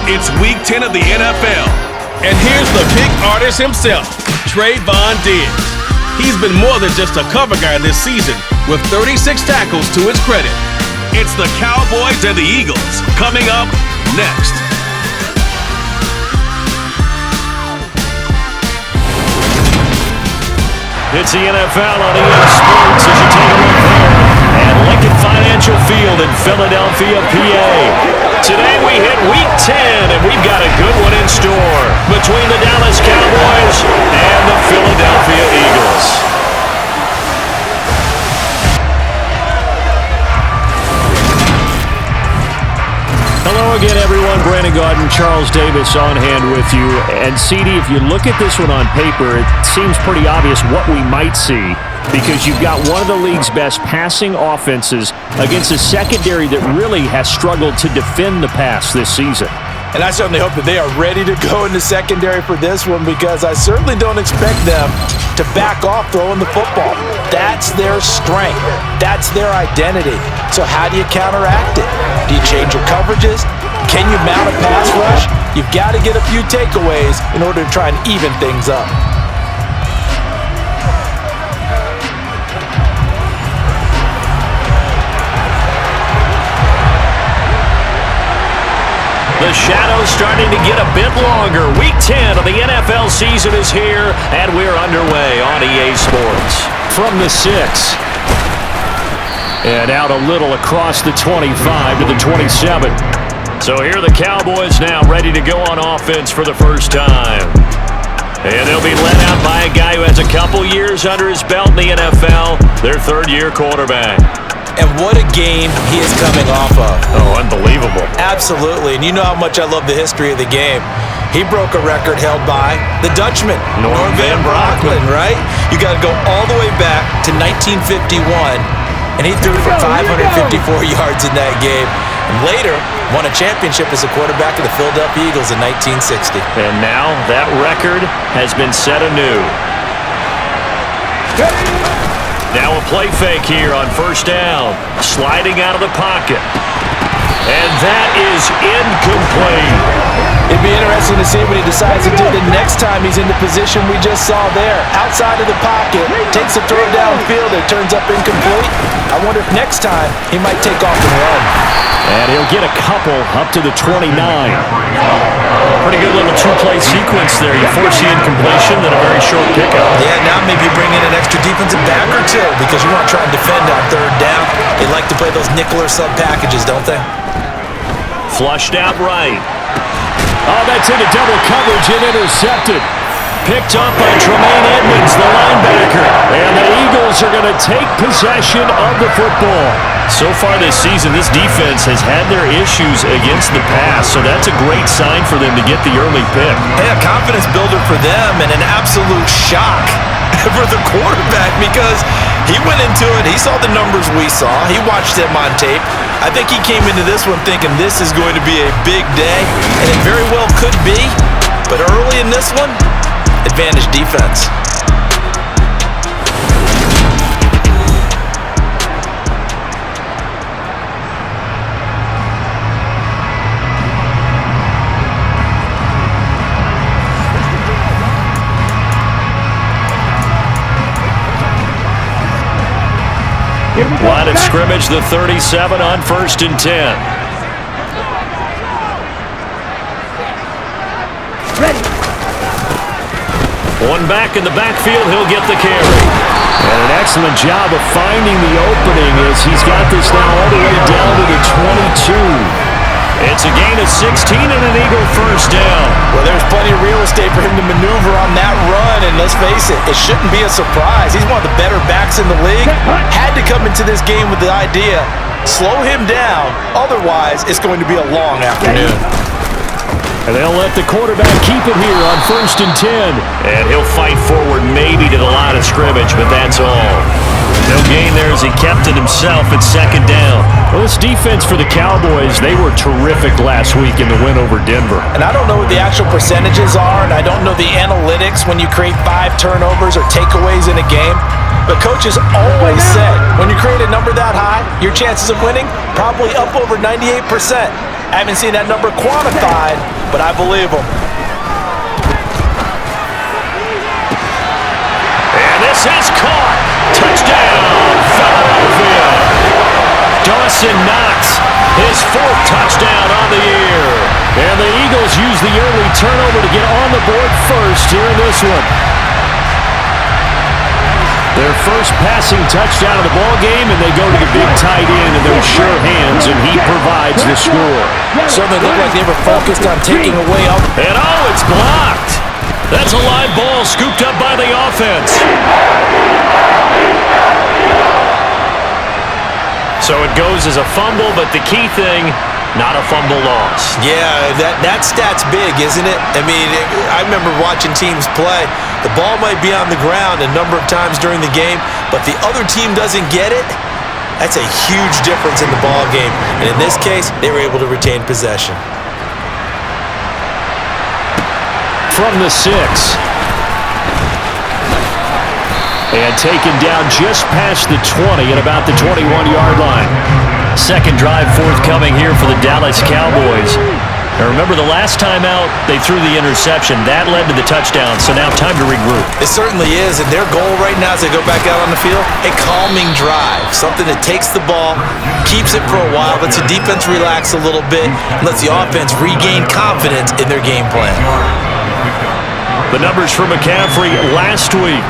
It's Week 10 of the NFL. And here's the big artist himself, Trayvon Diggs. He's been more than just a cover guy this season, with 36 tackles to his credit. It's the Cowboys and the Eagles coming up next. It's the NFL on EA Sports as you take a look there at Lincoln Financial Field in Philadelphia, PA. Today we hit Week 10, and we've got a good one in store between the Dallas Cowboys and the Philadelphia Eagles. Hello again, everyone. Brandon Gaudin, Charles Davis on hand with you. And CD, if you look at this one on paper, it seems pretty obvious what we might see, because you've got one of the league's best passing offenses against a secondary that really has struggled to defend the pass this season. And I certainly hope that they are ready to go in the secondary for this one, because I certainly don't expect them to back off throwing the football. That's their strength. That's their identity. So how do you counteract it? Do you change your coverages? Can you mount a pass rush? You've got to get a few takeaways in order to try and even things up. The shadow's starting to get a bit longer. Week 10 of the NFL season is here, and we're underway on EA Sports. From the 6. And out a little across the 25 to the 27. So here are the Cowboys now ready to go on offense for the first time. And they'll be led out by a guy who has a couple years under his belt in the NFL, their third-year quarterback. And what a game he is coming off of. Oh, unbelievable. Absolutely. And you know how much I love the history of the game. He broke a record held by the Dutchman, Norm van Brocklin, right? You got to go all the way back to 1951, and he threw for 554 yards in that game. And later, won a championship as a quarterback of the Philadelphia Eagles in 1960. And now that record has been set anew. Now a play fake here on first down. Sliding out of the pocket. And that is incomplete. It'd be interesting to see what he decides to do the next time he's in the position we just saw there. Outside of the pocket, takes a throw downfield, it turns up incomplete. I wonder if next time he might take off and run. And he'll get a couple up to the 29. Pretty good little two-play sequence there. You force the incompletion, then a very short pickup. Yeah, now maybe bring in an extra defensive back or two, because you want to try and defend on third down. They like to play those nickel or sub packages, don't they? Flushed out right. Oh, that's into double coverage and intercepted. Picked up by Tremaine Edmonds, the linebacker. And the Eagles are going to take possession of the football. So far this season, this defense has had their issues against the pass, so that's a great sign for them to get the early pick. Hey, a confidence builder for them, and an absolute shock for the quarterback, because he went into it, he saw the numbers we saw, he watched them on tape. I think he came into this one thinking this is going to be a big day, and it very well could be, but early in this one, advantage defense. Line of scrimmage, the 37 on 1st and 10. Ready. One back in the backfield, he'll get the carry. And an excellent job of finding the opening as he's got this now all the way down to the 22. It's a gain of 16 and an Eagle first down. Well, there's plenty of real estate for him to maneuver on that run, and let's face it, it shouldn't be a surprise. He's one of the better backs in the league. Had to come into this game with the idea, slow him down, otherwise it's going to be a long afternoon. And they'll let the quarterback keep it here on 1st and 10. And he'll fight forward maybe to the line of scrimmage, but that's all. No gain there as he kept it himself at 2nd down. Well, this defense for the Cowboys, they were terrific last week in the win over Denver. And I don't know what the actual percentages are, and I don't know the analytics when you create 5 turnovers or takeaways in a game. But coaches always said, when you create a number that high, your chances of winning probably up over 98%. I haven't seen that number quantified, but I believe him. And this is caught. Touchdown, Philadelphia. Dawson Knox, his 4th touchdown on the year. And the Eagles use the early turnover to get on the board first here in this one. Their first passing touchdown of the ball game, and they go to the big tight end in those sure hands, and he provides the score. Certainly looked like they were focused on taking away up. And it's blocked. That's a live ball scooped up by the offense. So it goes as a fumble, but the key thing, not a fumble loss. Yeah, that stat's big, isn't it? I mean, I remember watching teams play. The ball might be on the ground a number of times during the game, but the other team doesn't get it. That's a huge difference in the ball game. And in this case, they were able to retain possession. From the 6. And taken down just past the 20 at about the 21-yard line. Second drive forthcoming here for the Dallas Cowboys. Now remember, the last time out, they threw the interception. That led to the touchdown, so now time to regroup. It certainly is, and their goal right now as they go back out on the field, a calming drive. Something that takes the ball, keeps it for a while, lets the defense relax a little bit, and lets the offense regain confidence in their game plan. The numbers for McCaffrey last week.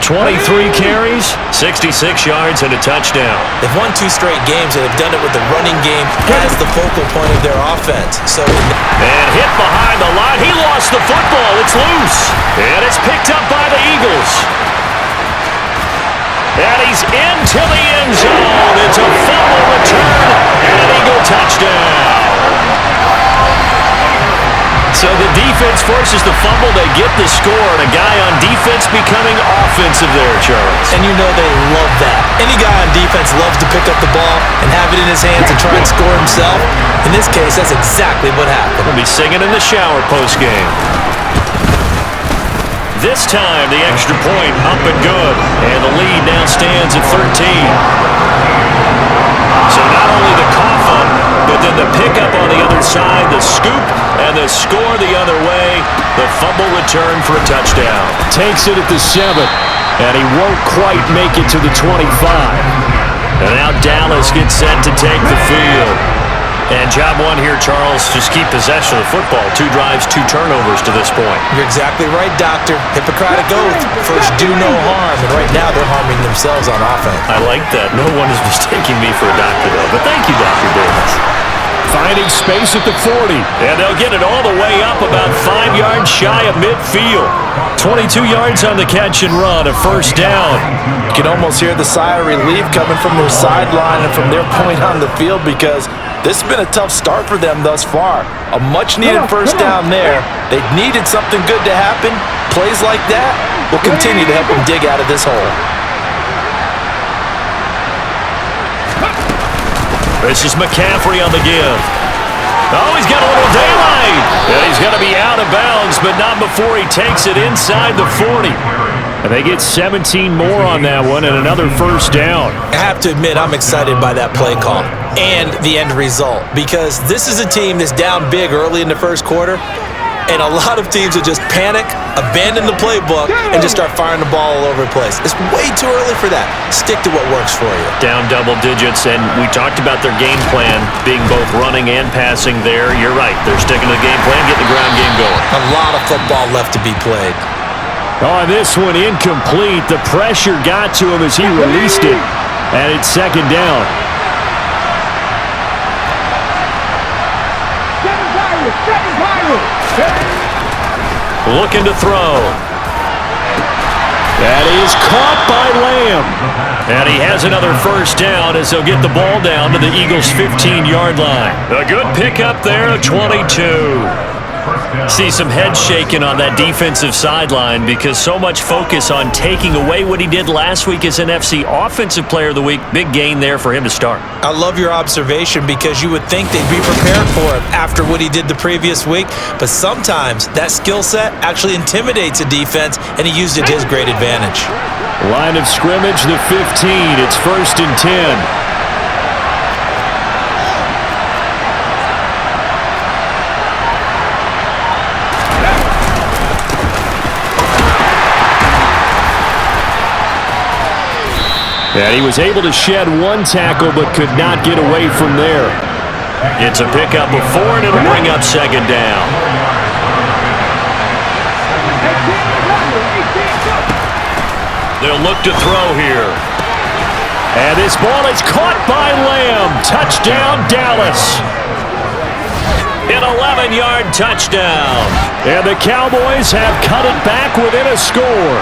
23 carries, 66 yards, and a touchdown. They've won 2 straight games, and they've done it with the running game as the focal point of their offense. And hit behind the line. He lost the football. It's loose. And it's picked up by the Eagles. And he's into the end zone. It's a fumble return and an Eagle touchdown. So the defense forces the fumble. They get the score, and a guy on defense becoming offensive there, Charles. And you know they love that. Any guy on defense loves to pick up the ball and have it in his hands and try and score himself. In this case, that's exactly what happened. He'll be singing in the shower post-game. This time, the extra point up and good. And the lead now stands at 13. So not only the cough up, but then the pickup on the other side, the scoop, and the score the other way. The fumble return for a touchdown. Takes it at the 7, and he won't quite make it to the 25. And now Dallas gets set to take the field. And job one here, Charles, just keep possession of the football. 2 drives, 2 turnovers to this point. You're exactly right, Doctor. Hippocratic oath. First, do no harm. And right now, they're harming themselves on offense. I like that. No one is mistaking me for a doctor, though. But thank you, Dr. Davis. Finding space at the 40. And they'll get it all the way up about 5 yards shy of midfield. 22 yards on the catch and run, a first down. You can almost hear the sigh of relief coming from their sideline and from their point on the field, because this has been a tough start for them thus far. A much-needed first down there. They needed something good to happen. Plays like that will continue to help them dig out of this hole. This is McCaffrey on the give. Oh, he's got a little daylight. And he's going to be out of bounds, but not before he takes it inside the 40. And they get 17 more on that one and another first down. I have to admit, I'm excited by that play call and the end result, because this is a team that's down big early in the first quarter, and a lot of teams will just panic, abandon the playbook, and just start firing the ball all over the place. It's way too early for that. Stick to what works for you. Down double digits, and we talked about their game plan being both running and passing there. You're right. They're sticking to the game plan, getting the ground game going. A lot of football left to be played. On this one, incomplete. The pressure got to him as he released it, and it's second down. Looking to throw. That is caught by Lamb. And he has another first down as they'll get the ball down to the Eagles' 15-yard line. A good pickup there, 22. See some head shaking on that defensive sideline, because so much focus on taking away what he did last week as NFC Offensive Player of the Week. Big gain there for him to start. I love your observation, because you would think they'd be prepared for him after what he did the previous week, but sometimes that skill set actually intimidates a defense, and he used it to his great advantage. Line of scrimmage, the 15. It's 1st and 10. And he was able to shed one tackle but could not get away from there. It's a pickup of 4, and it'll bring up second down. They'll look to throw here. And this ball is caught by Lamb. Touchdown, Dallas. An 11-yard touchdown. And the Cowboys have cut it back within a score.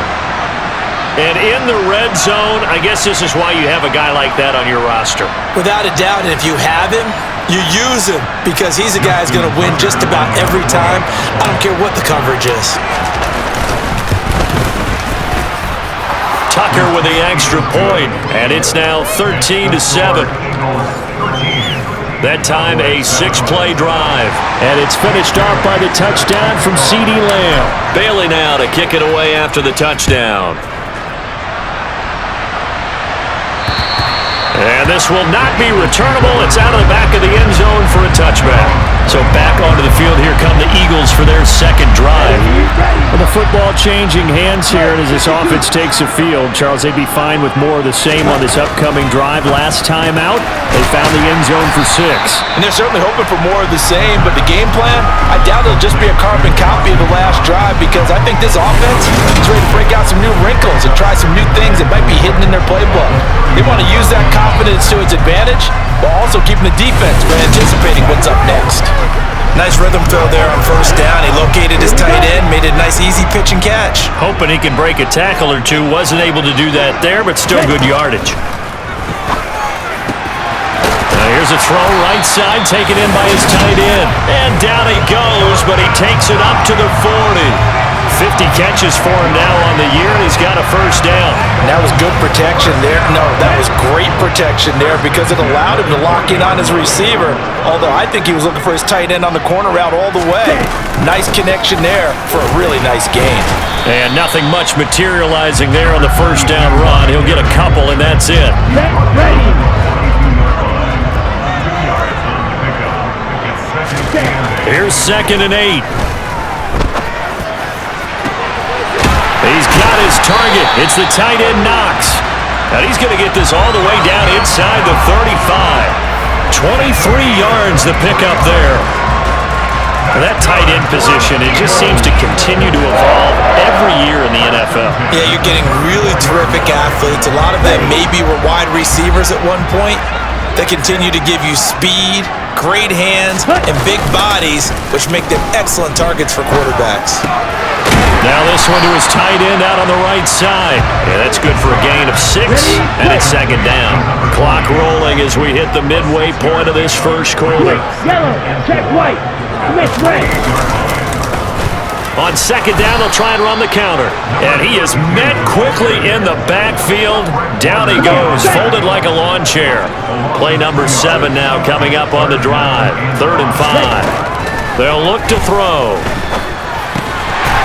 And in the red zone, I guess this is why you have a guy like that on your roster. Without a doubt, and if you have him, you use him because he's a guy who's going to win just about every time. I don't care what the coverage is. Tucker with the extra point, and it's now 13-7. That time a 6-play drive, and it's finished off by the touchdown from CeeDee Lamb. Bailey now to kick it away after the touchdown. And this will not be returnable. It's out of the back of the end zone for a touchback. So back onto the field, here come the Eagles for their second drive. Well, the football changing hands here, and as this offense takes the field, Charles, they'd be fine with more of the same on this upcoming drive. Last time out, they found the end zone for 6. And they're certainly hoping for more of the same, but the game plan, I doubt it'll just be a carbon copy of the last drive because I think this offense is ready to break out some new wrinkles and try some new things that might be hidden in their playbook. They want to use that confidence to its advantage while also keeping the defense from anticipating what's up next. Nice rhythm throw there on first down. He located his tight end, made a nice easy pitch and catch. Hoping he can break a tackle or two. Wasn't able to do that there, but still good yardage. Now here's a throw right side, taken in by his tight end. And down he goes, but he takes it up to the 40. 50 catches for him now on the year, and he's got a first down. And that was good protection there. No, that was great protection there because it allowed him to lock in on his receiver, although I think he was looking for his tight end on the corner route all the way. Nice connection there for a really nice gain. And nothing much materializing there on the first down run. He'll get a couple, and that's it. Here's 2nd and 8. He's got his target. It's the tight end Knox. And he's going to get this all the way down inside the 35. 23 yards the pickup there. And that tight end position, it just seems to continue to evolve every year in the NFL. Yeah, you're getting really terrific athletes. A lot of them maybe were wide receivers at one point. They continue to give you speed, great hands, and big bodies, which make them excellent targets for quarterbacks. Now this one to his tight end out on the right side. Yeah, that's good for a gain of 6, and it's second down. Clock rolling as we hit the midway point of this first quarter. Yellow, check white, miss red. On second down, they'll try and run the counter. And he is met quickly in the backfield. Down he goes, folded like a lawn chair. Play number 7 now coming up on the drive. 3rd and 5. They'll look to throw.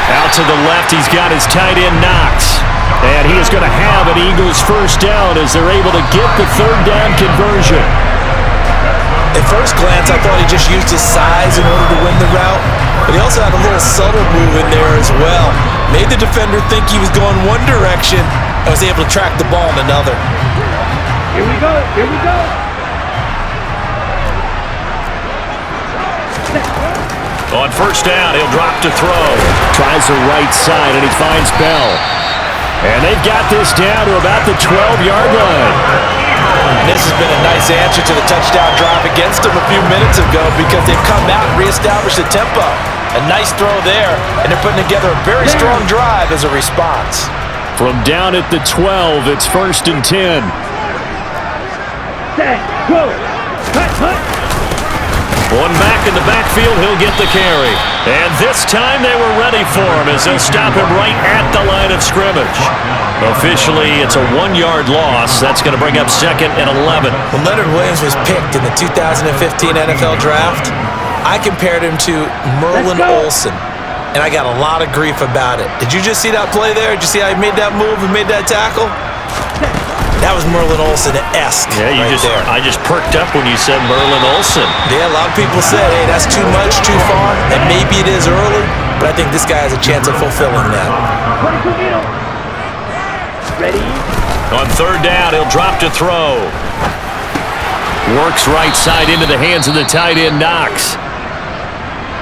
Out to the left, he's got his tight end Knox. And he is going to have an Eagles first down as they're able to get the 3rd down conversion. At first glance, I thought he just used his size in order to win the route, but he also had a little subtle move in there as well. Made the defender think he was going one direction and was able to track the ball in another. Here we go, here we go. On first down, he'll drop to throw. Tries the right side, and he finds Bell. And they've got this down to about the 12-yard line. This has been a nice answer to the touchdown drive against them a few minutes ago because they've come out and reestablished the tempo. A nice throw there, and they're putting together a very strong drive as a response. From down at the 12, it's 1st and 10. Set, go, hut. One back in the backfield, he'll get the carry. And this time they were ready for him as they'll stop him right at the line of scrimmage. Officially, it's a 1-yard loss. That's going to bring up 2nd and 11. When Leonard Williams was picked in the 2015 NFL Draft, I compared him to Merlin Olsen, and I got a lot of grief about it. Did you just see that play there? Did you see how he made that move and made that tackle? That was Merlin Olsen-esque there. I just perked up when you said Merlin Olsen. Yeah, a lot of people said, hey, that's too much, too far, and maybe it is early, but I think this guy has a chance of fulfilling that. Ready? On third down, he'll drop to throw. Works right side into the hands of the tight end, Knox.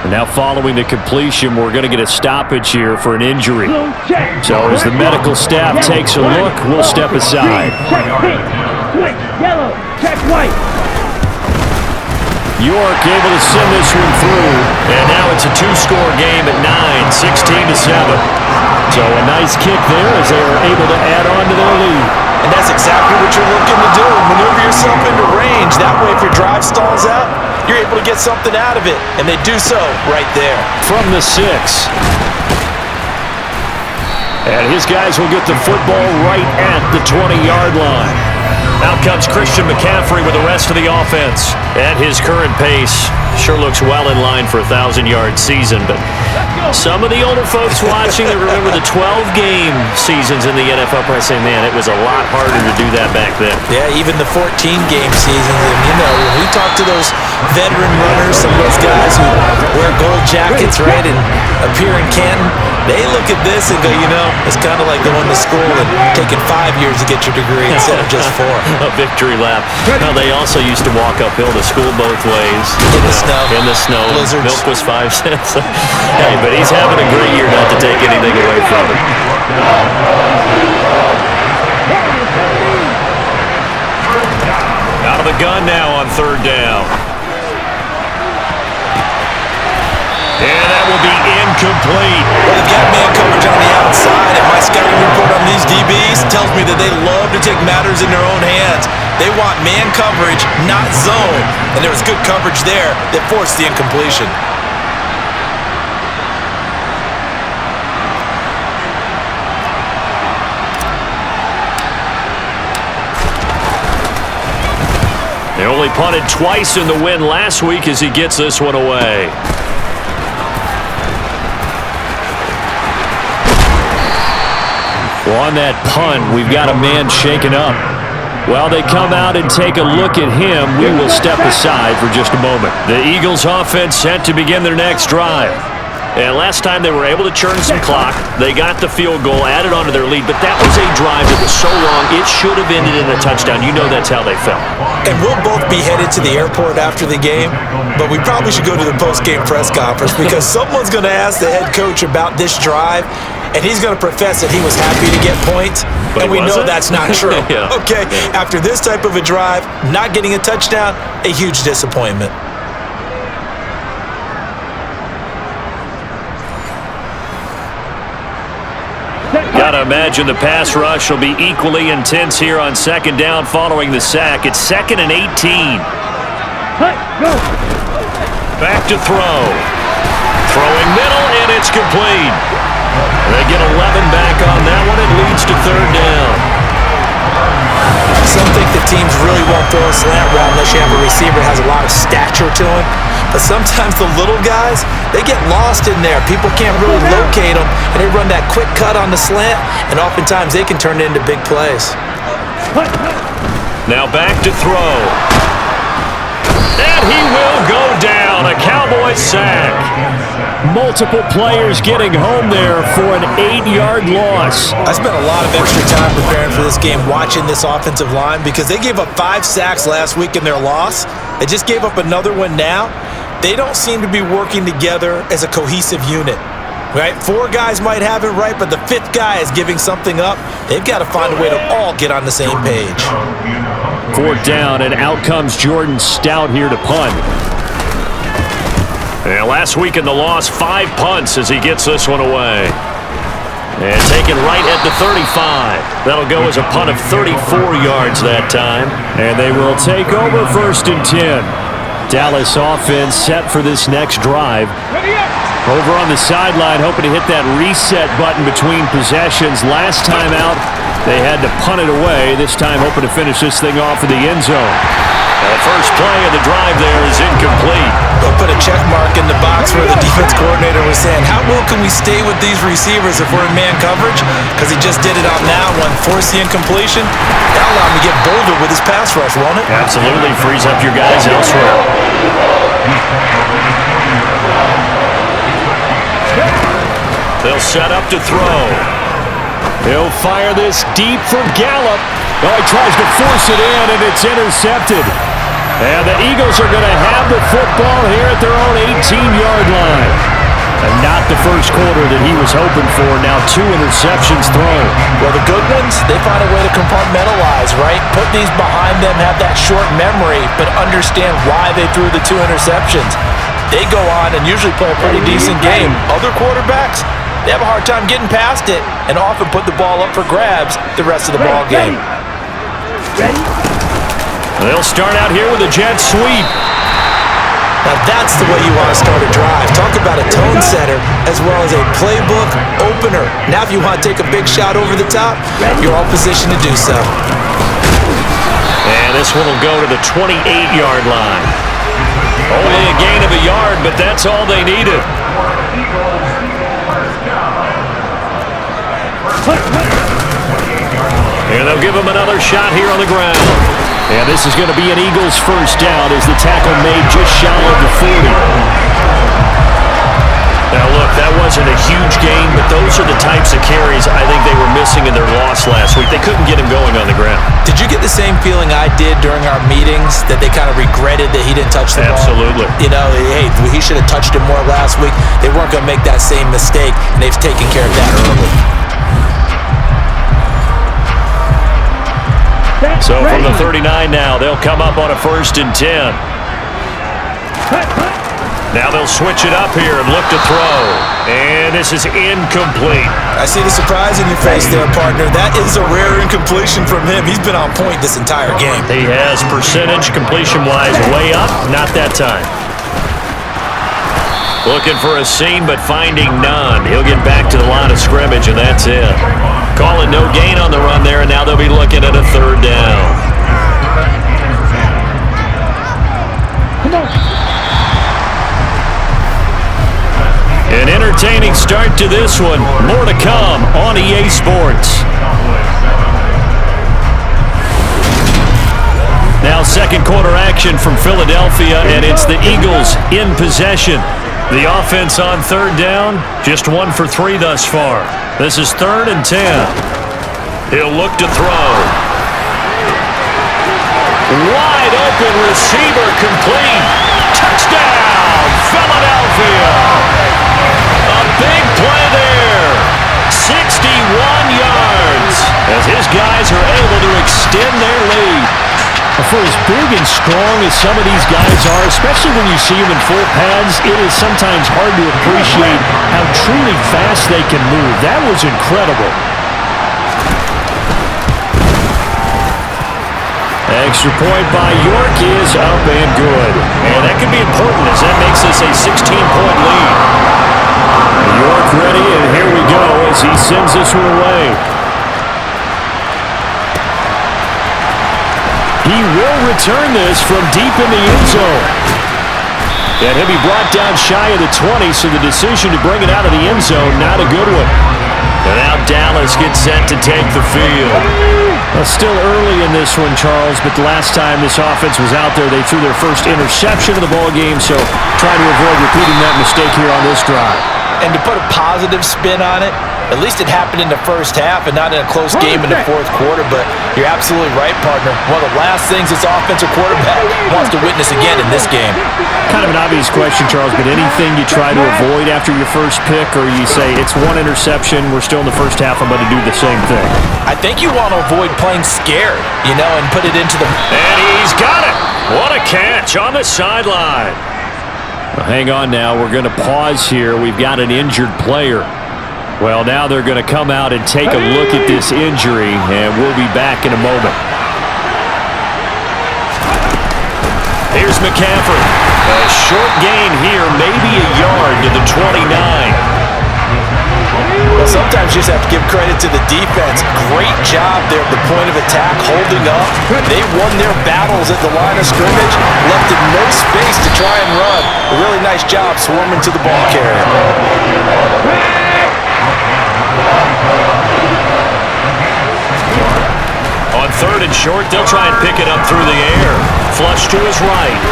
And now following the completion, we're going to get a stoppage here for an injury. So as the medical staff takes a look, we'll step aside. Check pink. Switch yellow. Check white. York able to send this one through. And now it's a two-score game at 9, 16-7. So a nice kick there as they are able to add on to their lead. And that's exactly what you're looking to do. Maneuver yourself into range. That way, if your drive stalls out, you're able to get something out of it. And they do so right there. From the 6. And his guys will get the football right at the 20-yard line. Out comes Christian McCaffrey with the rest of the offense. At his current pace, sure looks well in line for a 1,000-yard season. But some of the older folks watching that remember the 12-game seasons in the NFL probably say, man, it was a lot harder to do that back then. Yeah, even the 14-game seasons. And, you know, when we talk to those veteran runners, some of those guys who wear gold jackets, right, and appear in Canton, they look at this and go, you know, it's kind of like going to school and taking 5 years to get your degree instead of just 4. A victory lap. Well, they also used to walk uphill to school both ways. In the snow. In the snow. Blizzards. Milk was 5 cents. Hey, but he's having a great year, not to take anything away from him. Out of the gun now on third down. And that will be incomplete. Well, they've got man coverage on the outside, and my scouting report on these DBs tells me that they love to take matters in their own hands. They want man coverage, not zone. And there was good coverage there that forced the incompletion. They only punted twice in the win last week as he gets this one away. Well, on that punt, we've got a man shaken up. While they come out and take a look at him, we will step aside for just a moment. The Eagles offense set to begin their next drive. And last time they were able to churn some clock. They got the field goal, added onto their lead, but that was a drive that was so long, it should have ended in a touchdown. You know that's how they felt. And we'll both be headed to the airport after the game, but we probably should go to the post-game press conference because someone's going to ask the head coach about this drive, and he's going to profess that he was happy to get points, and we know that's not true. Yeah. Okay, after this type of a drive, not getting a touchdown, a huge disappointment. Gotta imagine the pass rush will be equally intense here on second down following the sack. It's 2nd and 18. Go. Back to throw. Throwing middle, and it's complete. They get 11 back on that one. It leads to third down. Some think that teams really won't throw a slant route unless you have a receiver that has a lot of stature to him. But sometimes the little guys, they get lost in there. People can't really locate them, and they run that quick cut on the slant, and oftentimes they can turn it into big plays. Now back to throw. And he will go down. A Cowboy sack. Multiple players getting home there for an 8-yard loss. I spent a lot of extra time preparing for this game watching this offensive line because they gave up 5 sacks last week in their loss. They just gave up another one now. They don't seem to be working together as a cohesive unit. Right? 4 guys might have it right, but the 5th guy is giving something up. They've got to find a way to all get on the same page. 4th down, and out comes Jordan Stout here to punt. And last week in the loss, 5 punts as he gets this one away. And taken right at the 35. That'll go as a punt of 34 yards that time. And they will take over 1st and 10. Dallas offense set for this next drive. Over on the sideline, hoping to hit that reset button between possessions. Last time out, they had to punt it away. This time, hoping to finish this thing off in the end zone. The first play of the drive there is incomplete. They'll put a check mark in the box where the defense coordinator was saying, how well can we stay with these receivers if we're in man coverage? Because he just did it on that one, forced the incompletion. That'll allow him to get bolder with his pass rush, won't it? Absolutely, frees up your guys elsewhere. They'll set up to throw. He'll fire this deep for Gallup. Oh, he tries to force it in, and it's intercepted. And the Eagles are going to have the football here at their own 18-yard line. And not the first quarter that he was hoping for. Now 2 interceptions thrown. Well, the good ones, they find a way to compartmentalize, right? Put these behind them, have that short memory, but understand why they threw the 2 interceptions. They go on and usually play a pretty decent game. Other quarterbacks, they have a hard time getting past it and often put the ball up for grabs the rest of the ball game. Ready? They'll start out here with a jet sweep. Now that's the way you want to start a drive. Talk about a tone setter as well as a playbook opener. Now if you want to take a big shot over the top, you're all positioned to do so. And this one will go to the 28-yard line. Only a gain of a yard, but that's all they needed. And they'll give him another shot here on the ground. And this is going to be an Eagles first down as the tackle made just shy of the 40. Now look, that wasn't a huge gain, but those are the types of carries I think they were missing in their loss last week. They couldn't get him going on the ground. Did you get the same feeling I did during our meetings, that they kind of regretted that he didn't touch the ball? Absolutely. You know, hey, he should have touched it more last week. They weren't going to make that same mistake, and they've taken care of that early. So from the 39 now, they'll come up on a 1st and 10. Now they'll switch it up here and look to throw. And this is incomplete. I see the surprise in your face there, partner. That is a rare incompletion from him. He's been on point this entire game. He has percentage completion-wise way up. Not that time. Looking for a seam, but finding none. He'll get back to the line of scrimmage, and that's it. Calling no gain on the run there, and now they'll be looking at a 3rd down. Come on. An entertaining start to this one. More to come on EA Sports. Now 2nd quarter action from Philadelphia, and it's the Eagles in possession. The offense on 3rd down, just 1 for 3 thus far. This is 3rd and 10. He'll look to throw. Wide open receiver complete. Touchdown, Philadelphia. A big play there. 61 yards as his guys are able to extend their lead. For as big and strong as some of these guys are, especially when you see them in full pads, it is sometimes hard to appreciate how truly fast they can move. That was incredible. Extra point by York is up and good. And that could be important as that makes this a 16-point lead. York ready, and here we go as he sends this one away. He will return this from deep in the end zone. And he'll be brought down shy of the 20, so the decision to bring it out of the end zone, not a good one. And now Dallas gets set to take the field. Well, still early in this one, Charles, but the last time this offense was out there, they threw their first interception of the ballgame, so try to avoid repeating that mistake here on this drive. And to put a positive spin on it, at least it happened in the first half and not in a close game in the 4th quarter, but you're absolutely right, partner. One of the last things this offensive quarterback wants to witness again in this game. Kind of an obvious question, Charles, but anything you try to avoid after your first pick, or you say it's 1 interception, we're still in the first half, I'm going to do the same thing? I think you want to avoid playing scared, you know, and put it into the... And he's got it! What a catch on the sideline. Well, hang on now, we're going to pause here. We've got an injured player. Well, now they're going to come out and take a look at this injury, and we'll be back in a moment. Here's McCaffrey. A short gain here, maybe a yard to the 29. Well, sometimes you just have to give credit to the defense. Great job there at the point of attack, holding up. They won their battles at the line of scrimmage, left in no space to try and run. A really nice job swarming to the ball carrier. On 3rd and short, they'll try and pick it up through the air. Flush to his right.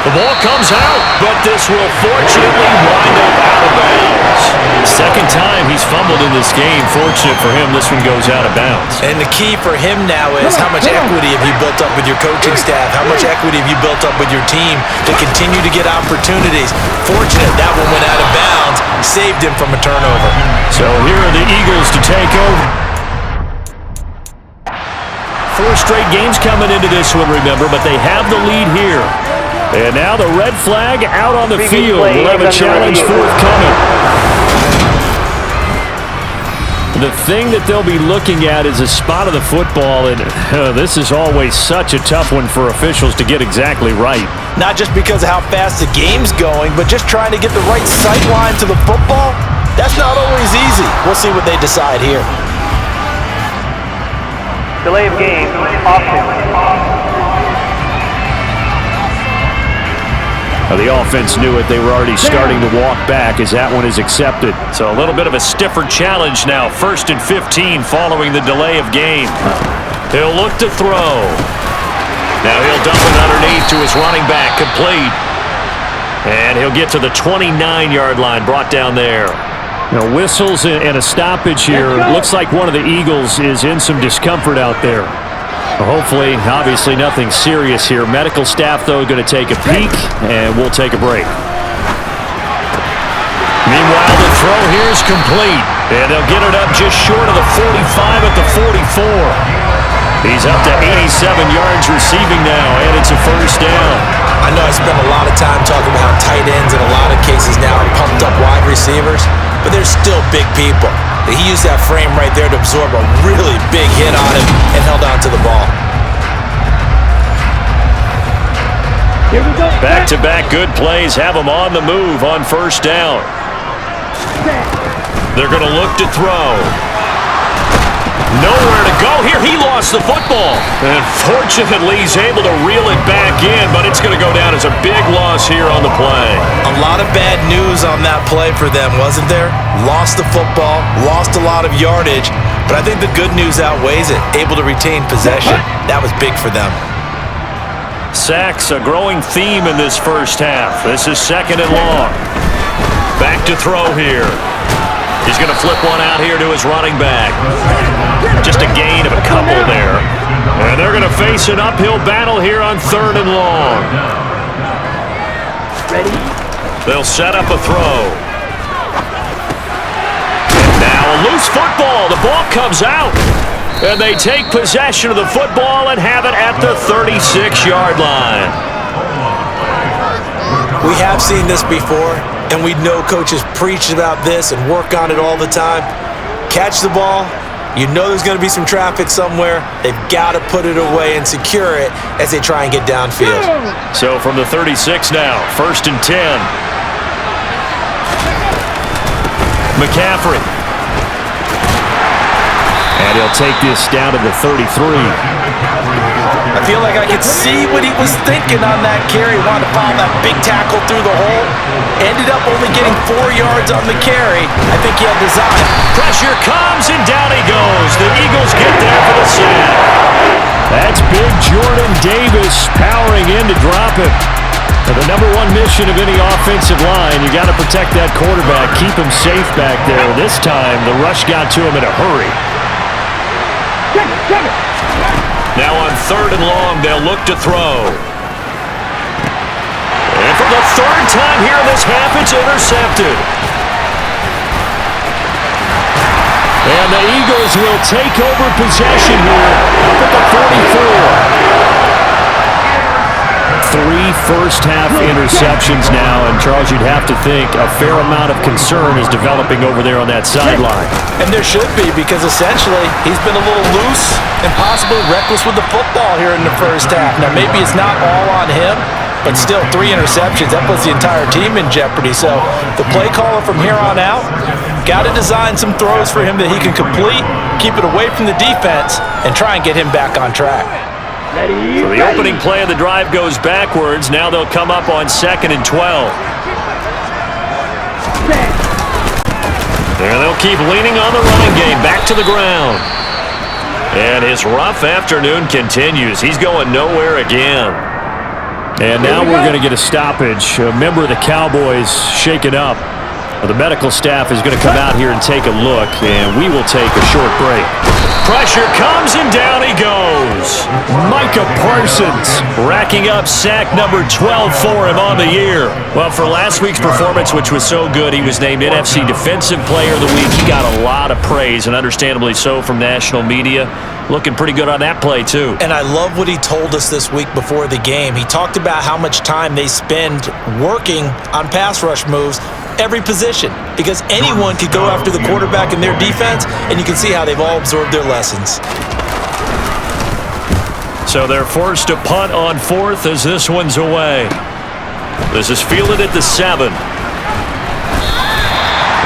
The ball comes out, but this will fortunately wind up out of bounds. Second time he's fumbled in this game. Fortunate for him, this one goes out of bounds. And the key for him now is how much equity have you built up with your coaching staff? How much equity have you built up with your team to continue to get opportunities? Fortunate that one went out of bounds, saved him from a turnover. So here are the Eagles to take over. 4 straight games coming into this one, remember, but they have the lead here. And now the red flag out on the field. We'll have a challenge forthcoming. The thing that they'll be looking at is a spot of the football, and this is always such a tough one for officials to get exactly right. Not just because of how fast the game's going, but just trying to get the right sight line to the football. That's not always easy. We'll see what they decide here. Delay of game, option. The offense knew it. They were already starting to walk back as that one is accepted. So a little bit of a stiffer challenge now. 1st and 15 following the delay of game. He'll look to throw. Now he'll dump it underneath to his running back. Complete. And he'll get to the 29-yard line. Brought down there. Whistles and a stoppage here. Looks like one of the Eagles is in some discomfort out there. Hopefully, obviously nothing serious here. Medical staff, though, going to take a peek, and we'll take a break. Meanwhile, the throw here is complete, and they'll get it up just short of the 45 at the 44. He's up to 87 yards receiving now, and it's a 1st down. I know I spent a lot of time talking about how tight ends in a lot of cases now are pumped up wide receivers, but they're still big people. He used that frame right there to absorb a really big hit on him and held on to the ball. Here we go. Back-to-back good plays have him on the move on 1st down. They're going to look to throw. Nowhere to go here. He lost the football. And fortunately, he's able to reel it back in, but it's going to go down as a big loss here on the play. A lot of bad news on that play for them, wasn't there? Lost the football, lost a lot of yardage, but I think the good news outweighs it. Able to retain possession. That was big for them. Sacks, a growing theme in this 1st half. This is 2nd and long. Back to throw here. He's going to flip one out here to his running back. Just a gain of a couple there. And they're going to face an uphill battle here on 3rd and long. Ready? They'll set up a throw. And now a loose football. The ball comes out. And they take possession of the football and have it at the 36-yard line. We have seen this before, and we know coaches preach about this and work on it all the time. Catch the ball. You know there's going to be some traffic somewhere. They've got to put it away and secure it as they try and get downfield. So from the 36 now, 1st and 10. McCaffrey. And he'll take this down to the 33. I feel like I could see what he was thinking on that carry. Wanted to follow that big tackle through the hole. Ended up only getting 4 yards on the carry. I think he had design. Pressure comes, and down he goes. The Eagles get there for the sack. That's big Jordan Davis powering in to drop it. And the #1 mission of any offensive line, you got to protect that quarterback, keep him safe back there. This time, the rush got to him in a hurry. Now on 3rd and long, they'll look to throw. And for the 3rd time here in this half, it's intercepted. And the Eagles will take over possession here up at the 44. 3 first-half interceptions now, and Charles, you'd have to think a fair amount of concern is developing over there on that sideline. And there should be, because essentially he's been a little loose and possibly reckless with the football here in the 1st half. Now maybe it's not all on him, but still 3 interceptions. That puts the entire team in jeopardy. So the play caller from here on out got to design some throws for him that he can complete, keep it away from the defense, and try and get him back on track. Ready? So the opening play of the drive goes backwards. Now they'll come up on 2nd and 12. And they'll keep leaning on the running game. Back to the ground. And his rough afternoon continues. He's going nowhere again. And now we're going to get a stoppage. A member of the Cowboys shaken up. Well, the medical staff is going to come out here and take a look, and we will take a short break. Pressure comes, and down he goes. Micah Parsons racking up sack number 12 for him on the year. Well, for last week's performance, which was so good, he was named NFC Defensive Player of the Week. He got a lot of praise, and understandably so, from national media. Looking pretty good on that play, too. And I love what he told us this week before the game. He talked about how much time they spend working on pass rush moves, every position, because anyone could go after the quarterback in their defense, and you can see how they've all absorbed their lessons. So they're forced to punt on 4th as this one's away. This is fielded at the 7.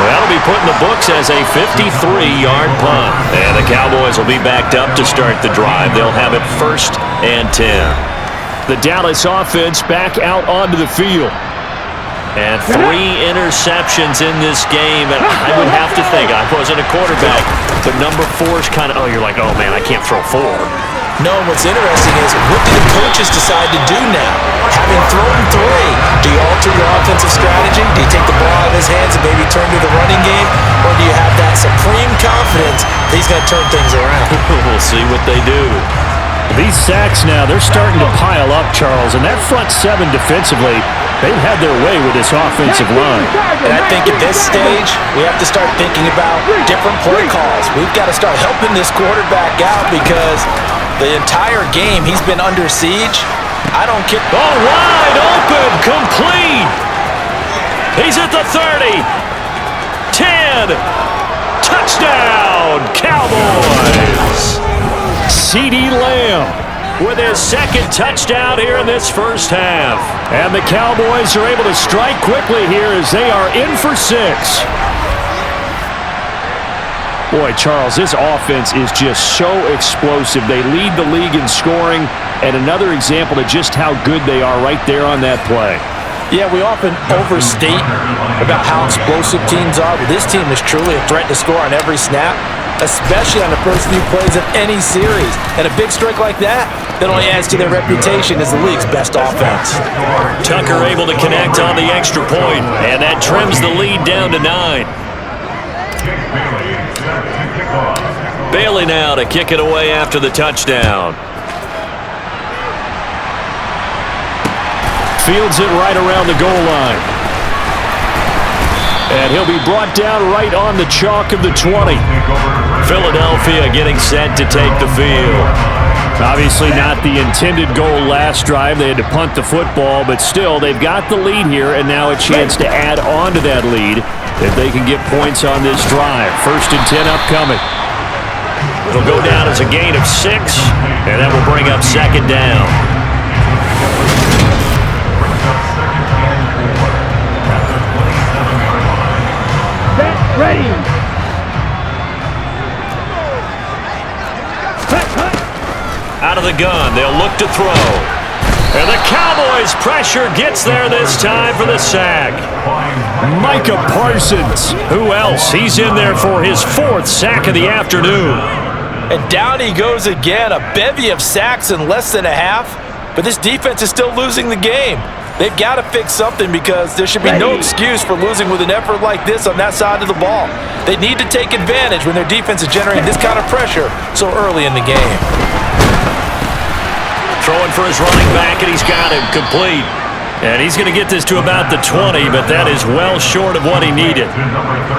Well, that'll be put in the books as a 53-yard punt. And the Cowboys will be backed up to start the drive. They'll have it 1st and 10. The Dallas offense back out onto the field. And 3 interceptions in this game, and I would have to think, I wasn't a quarterback, but number 4 is kind of, you're like, oh man, I can't throw 4. No, what's interesting is, what do the coaches decide to do now? Having thrown 3, do you alter your offensive strategy? Do you take the ball out of his hands and maybe turn to the running game? Or do you have that supreme confidence that he's going to turn things around? We'll see what they do. These sacks now, they're starting to pile up, Charles, and that front 7 defensively, they've had their way with this offensive line. And I think at this stage, we have to start thinking about different play calls. We've got to start helping this quarterback out because the entire game he's been under siege. I don't care. Oh, wide open, complete. He's at the 30. 10. Touchdown, Cowboys. C.D. Lamb with his 2nd touchdown here in this first half. And the Cowboys are able to strike quickly here as they are in for 6. Boy, Charles, this offense is just so explosive. They lead the league in scoring, and another example of just how good they are right there on that play. Yeah, we often overstate about how explosive teams are, but this team is truly a threat to score on every snap, especially on the first few plays of any series. And a big strike like that only adds to their reputation as the league's best offense. Tucker able to connect on the extra point, and that trims the lead down to 9. Bailey now to kick it away after the touchdown. Fields it right around the goal line. And he'll be brought down right on the chalk of the 20. Philadelphia getting set to take the field. Obviously not the intended goal last drive. They had to punt the football, but still, they've got the lead here, and now a chance to add on to that lead if they can get points on this drive. 1st and 10 upcoming. It'll go down as a gain of 6, and that will bring up 2nd down. Ready. Out of the gun, they'll look to throw. And the Cowboys' pressure gets there this time for the sack. Micah Parsons. Who else? He's in there for his 4th sack of the afternoon. And down he goes again, a bevy of sacks in less than a half. But this defense is still losing the game. They've got to fix something because there should be no excuse for losing with an effort like this on that side of the ball. They need to take advantage when their defense is generating this kind of pressure so early in the game. Throwing for his running back, and he's got him complete. And he's going to get this to about the 20, but that is well short of what he needed.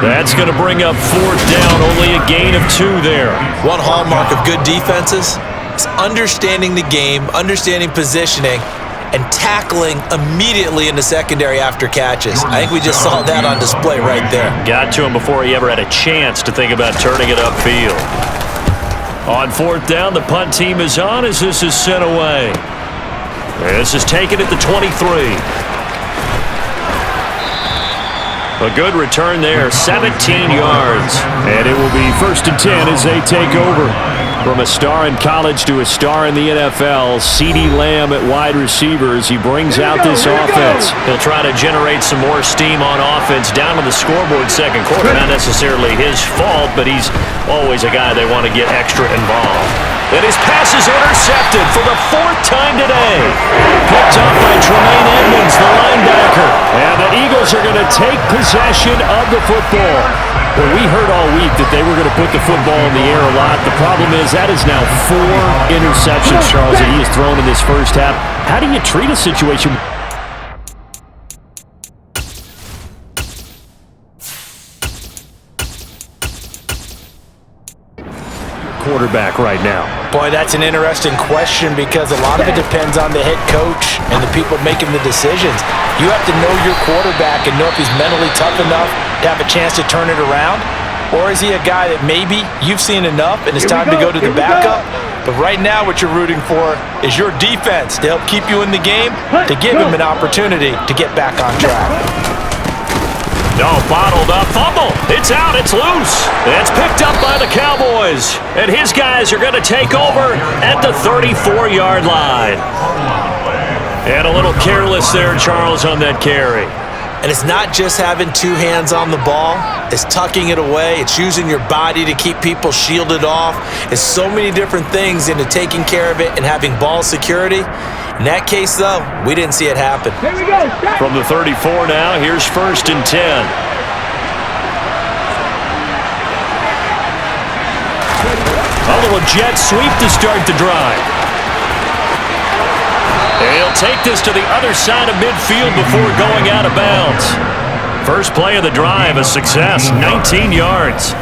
That's going to bring up 4th down, only a gain of 2 there. One hallmark of good defenses is understanding the game, understanding positioning, and tackling immediately in the secondary after catches. I think we just saw that on display right there. Got to him before he ever had a chance to think about turning it upfield. On 4th down, the punt team is on as this is sent away. This is taken at the 23. A good return there, 17 yards. And it will be 1st and 10 as they take over. From a star in college to a star in the NFL, C.D. Lamb at wide receivers. He brings out this offense. He'll try to generate some more steam on offense down on the scoreboard 2nd quarter. Not necessarily his fault, but he's always a guy they want to get extra involved. And his pass is intercepted for the 4th time today. Picked up by Tremaine Edmonds, the linebacker. And the Eagles are going to take possession of the football. Well, we heard all week that they were going to put the football in the air a lot. The problem is that is now 4 interceptions, Charles, that he has thrown in this first half. How do you treat a situation? Quarterback right now. Boy, that's an interesting question because a lot of it depends on the head coach and the people making the decisions. You have to know your quarterback and know if he's mentally tough enough to have a chance to turn it around, or is he a guy that maybe you've seen enough and it's time to go to the backup? But right now what you're rooting for is your defense to help keep you in the game, to give him an opportunity to get back on track. No, bottled up fumble. It's out. It's loose. It's picked up by the Cowboys. And his guys are going to take over at the 34-yard line. And a little careless there, Charles, on that carry. And it's not just having 2 hands on the ball. It's tucking it away. It's using your body to keep people shielded off. It's so many different things into taking care of it and having ball security. In that case, though, we didn't see it happen. Here we go. From the 34 now, here's 1st and 10. A little jet sweep to start the drive. And he'll take this to the other side of midfield before going out of bounds. First play of the drive, a success, 19 yards.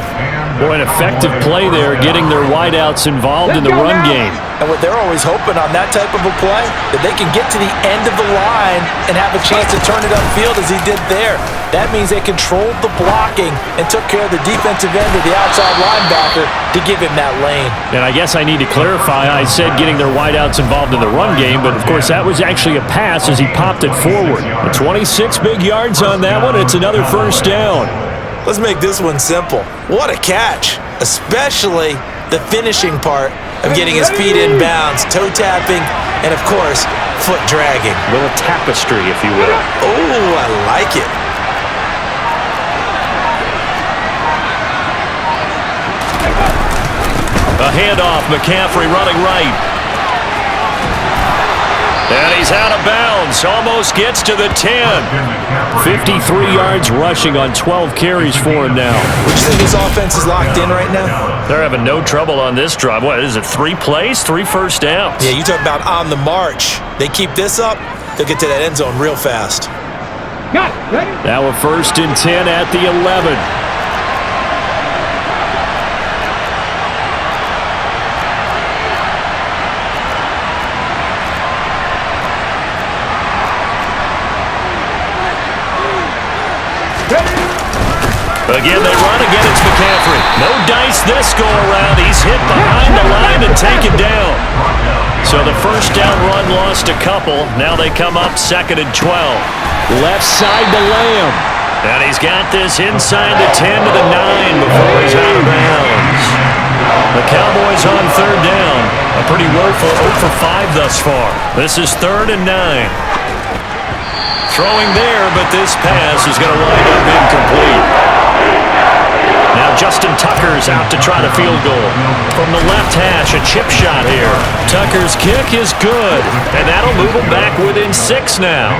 Boy, an effective play there, getting their wideouts involved in the run game. And what they're always hoping on that type of a play, that they can get to the end of the line and have a chance to turn it upfield as he did there. That means they controlled the blocking and took care of the defensive end of the outside linebacker to give him that lane. And I guess I need to clarify, I said getting their wideouts involved in the run game, but of course that was actually a pass as he popped it forward. 26 big yards on that one. It's another 1st down. Let's make this one simple. What a catch, especially the finishing part of getting his feet in bounds, toe tapping, and of course, foot dragging. A little tapestry, if you will. Oh, I like it. A handoff, McCaffrey running right. And he's out of bounds, almost gets to the 10. 53 yards rushing on 12 carries for him now. Would you say this offense is locked in right now? They're having no trouble on this drive. What is it, 3 plays, 3 first downs? Yeah, you talk about on the march. They keep this up, they'll get to that end zone real fast. Got it. Ready? Now a 1st and 10 at the 11. Again, they run. Again, it's McCaffrey. No dice this go-around. He's hit behind the line and taken down. So the first down run lost a couple. Now they come up 2nd and 12. Left side to Lamb. And he's got this inside the 10 to the 9 before he's out of bounds. The Cowboys on 3rd down. A pretty woeful 0 for 5 thus far. This is 3rd and 9. Throwing there, but this pass is going to wind up incomplete. Now Justin Tucker's out to try the field goal. From the left hash, a chip shot here. Tucker's kick is good, and that'll move them back within 6 now.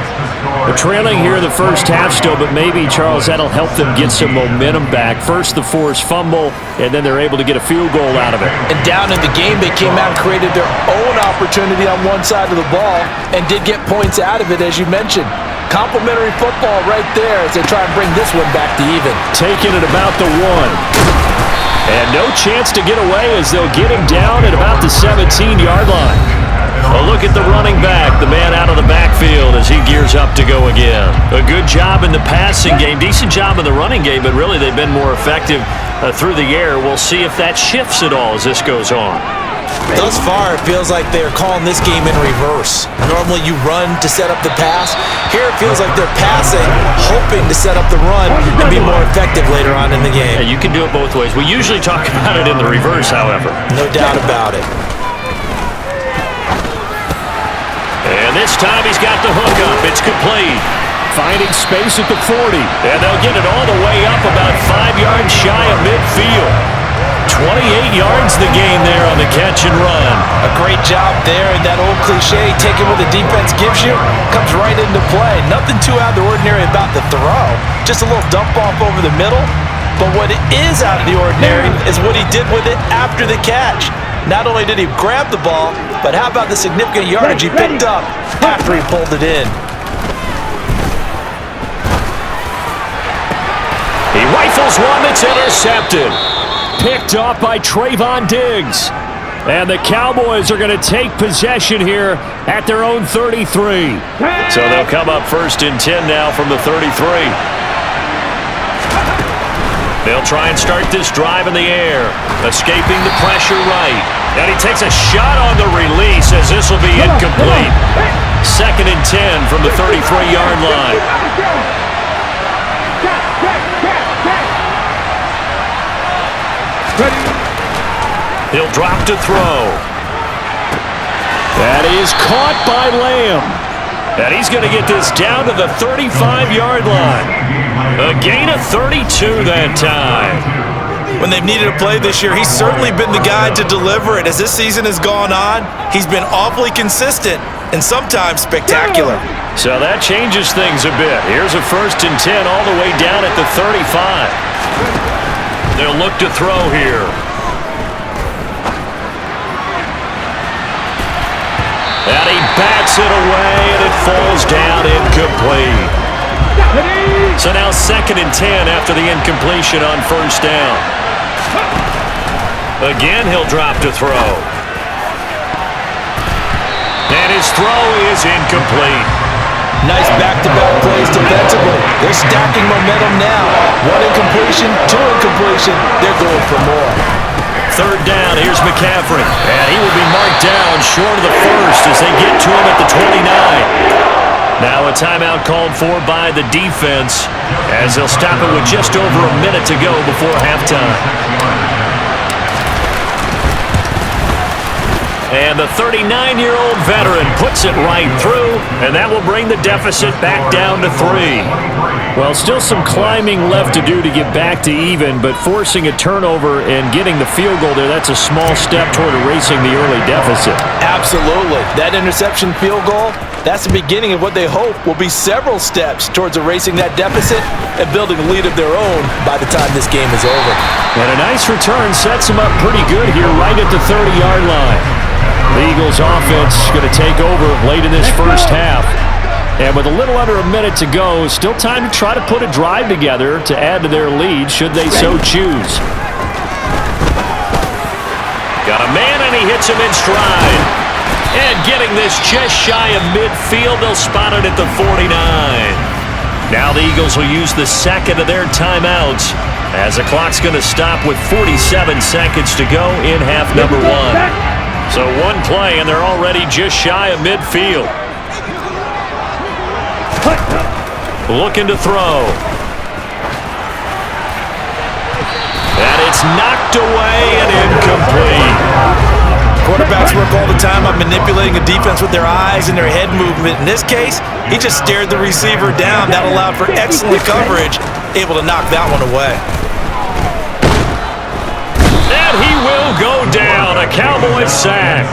They're trailing here the first half still, but maybe, Charles, that'll help them get some momentum back. First the forced fumble, and then they're able to get a field goal out of it. And down in the game, they came out and created their own opportunity on one side of the ball and did get points out of it, as you mentioned. Complimentary football right there as they try and bring this one back to even. Taking it about the 1. And no chance to get away as they'll get him down at about the 17-yard line. A look at the running back, the man out of the backfield as he gears up to go again. A good job in the passing game, decent job in the running game, but really they've been more effective through the air. We'll see if that shifts at all as this goes on. Thus far, it feels like they're calling this game in reverse. Normally you run to set up the pass. Here it feels like they're passing, hoping to set up the run and be more effective later on in the game. Yeah, you can do it both ways. We usually talk about it in the reverse, however. No doubt about it. And this time he's got the hook up. It's complete. Finding space at the 40. And they'll get it all the way up about 5 yards shy of midfield. 28 yards the game there on the catch and run. A great job there, and that old cliche, taking what the defense gives you, comes right into play. Nothing too out of the ordinary about the throw. Just a little dump off over the middle. But what is out of the ordinary is what he did with it after the catch. Not only did he grab the ball, but how about the significant yardage he picked up after he pulled it in? He rifles one that's intercepted. Picked off by Trayvon Diggs. And the Cowboys are going to take possession here at their own 33. So they'll come up 1st and 10 now from the 33. They'll try and start this drive in the air. Escaping the pressure right. And he takes a shot on the release as this will be incomplete. 2nd and 10 from the 33-yard line. He'll drop to throw. That is caught by Lamb. And he's going to get this down to the 35-yard line. A gain of 32 that time. When they've needed a play this year, he's certainly been the guy to deliver it. As this season has gone on, he's been awfully consistent and sometimes spectacular. So that changes things a bit. Here's a 1st and 10 all the way down at the 35. They'll look to throw here. And he bats it away, and it falls down incomplete. So now 2nd and 10 after the incompletion on 1st down. Again, he'll drop to throw. And his throw is incomplete. Nice back-to-back plays defensively. They're stacking momentum now. 1 incompletion, 2 incompletion. They're going for more. 3rd down, here's McCaffrey. And he will be marked down short of the 1st as they get to him at the 29. Now a timeout called for by the defense as they'll stop it with just over a minute to go before halftime. And the 39-year-old veteran puts it right through, and that will bring the deficit back down to 3. Well, still some climbing left to do to get back to even, but forcing a turnover and getting the field goal there, that's a small step toward erasing the early deficit. Absolutely. That interception field goal, that's the beginning of what they hope will be several steps towards erasing that deficit and building a lead of their own by the time this game is over. And a nice return sets them up pretty good here right at the 30-yard line. The Eagles offense going to take over late in this first half. And with a little under a minute to go, still time to try to put a drive together to add to their lead should they so choose. Got a man and he hits him in stride. And getting this just shy of midfield, they'll spot it at the 49. Now the Eagles will use the 2nd of their timeouts as the clock's going to stop with 47 seconds to go in half number 1. So one play, and they're already just shy of midfield. Looking to throw. And it's knocked away and incomplete. Quarterbacks work all the time on manipulating a defense with their eyes and their head movement. In this case, he just stared the receiver down. That allowed for excellent coverage, able to knock that one away. And he will go down, a Cowboy sack.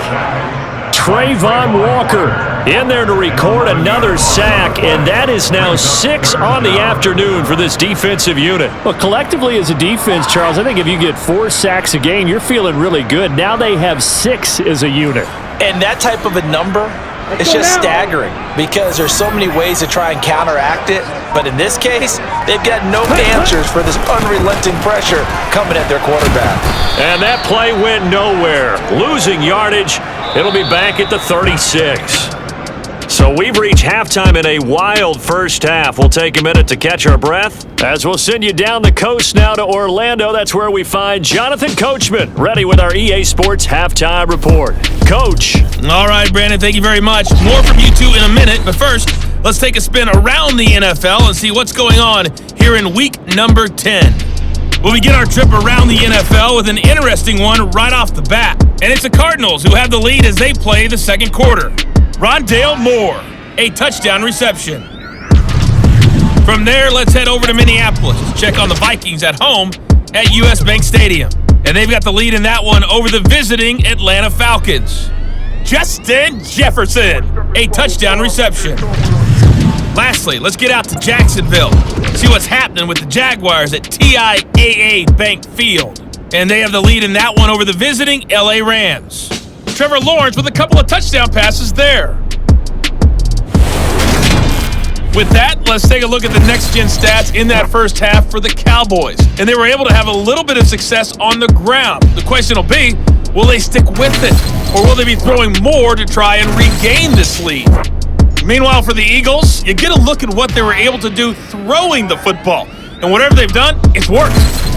Trayvon Walker in there to record another sack, and that is now 6 on the afternoon for this defensive unit. Well, collectively as a defense, Charles, I think if you get 4 sacks a game, you're feeling really good. Now they have 6 as a unit. And that type of a number, it's just staggering because there's so many ways to try and counteract it. But in this case, they've got no answers for this unrelenting pressure coming at their quarterback. And that play went nowhere. Losing yardage. It'll be back at the 36. So we've reached halftime in a wild first half. We'll take a minute to catch our breath as we'll send you down the coast now to Orlando. That's where we find Jonathan Coachman, ready with our EA Sports Halftime Report. Coach. All right, Brandon, thank you very much. More from you two in a minute, but first, let's take a spin around the NFL and see what's going on here in week number 10. We'll begin our trip around the NFL with an interesting one right off the bat. And it's the Cardinals who have the lead as they play the second quarter. Rondale Moore, a touchdown reception. From there, let's head over to Minneapolis to check on the Vikings at home at US Bank Stadium. And they've got the lead in that one over the visiting Atlanta Falcons. Justin Jefferson, a touchdown reception. Lastly, let's get out to Jacksonville. See what's happening with the Jaguars at TIAA Bank Field. And they have the lead in that one over the visiting LA Rams. Trevor Lawrence with a couple of touchdown passes there. With that, let's take a look at the next-gen stats in that first half for the Cowboys. And they were able to have a little bit of success on the ground. The question will be, will they stick with it? Or will they be throwing more to try and regain this lead? Meanwhile, for the Eagles, you get a look at what they were able to do throwing the football. And whatever they've done, it's worked,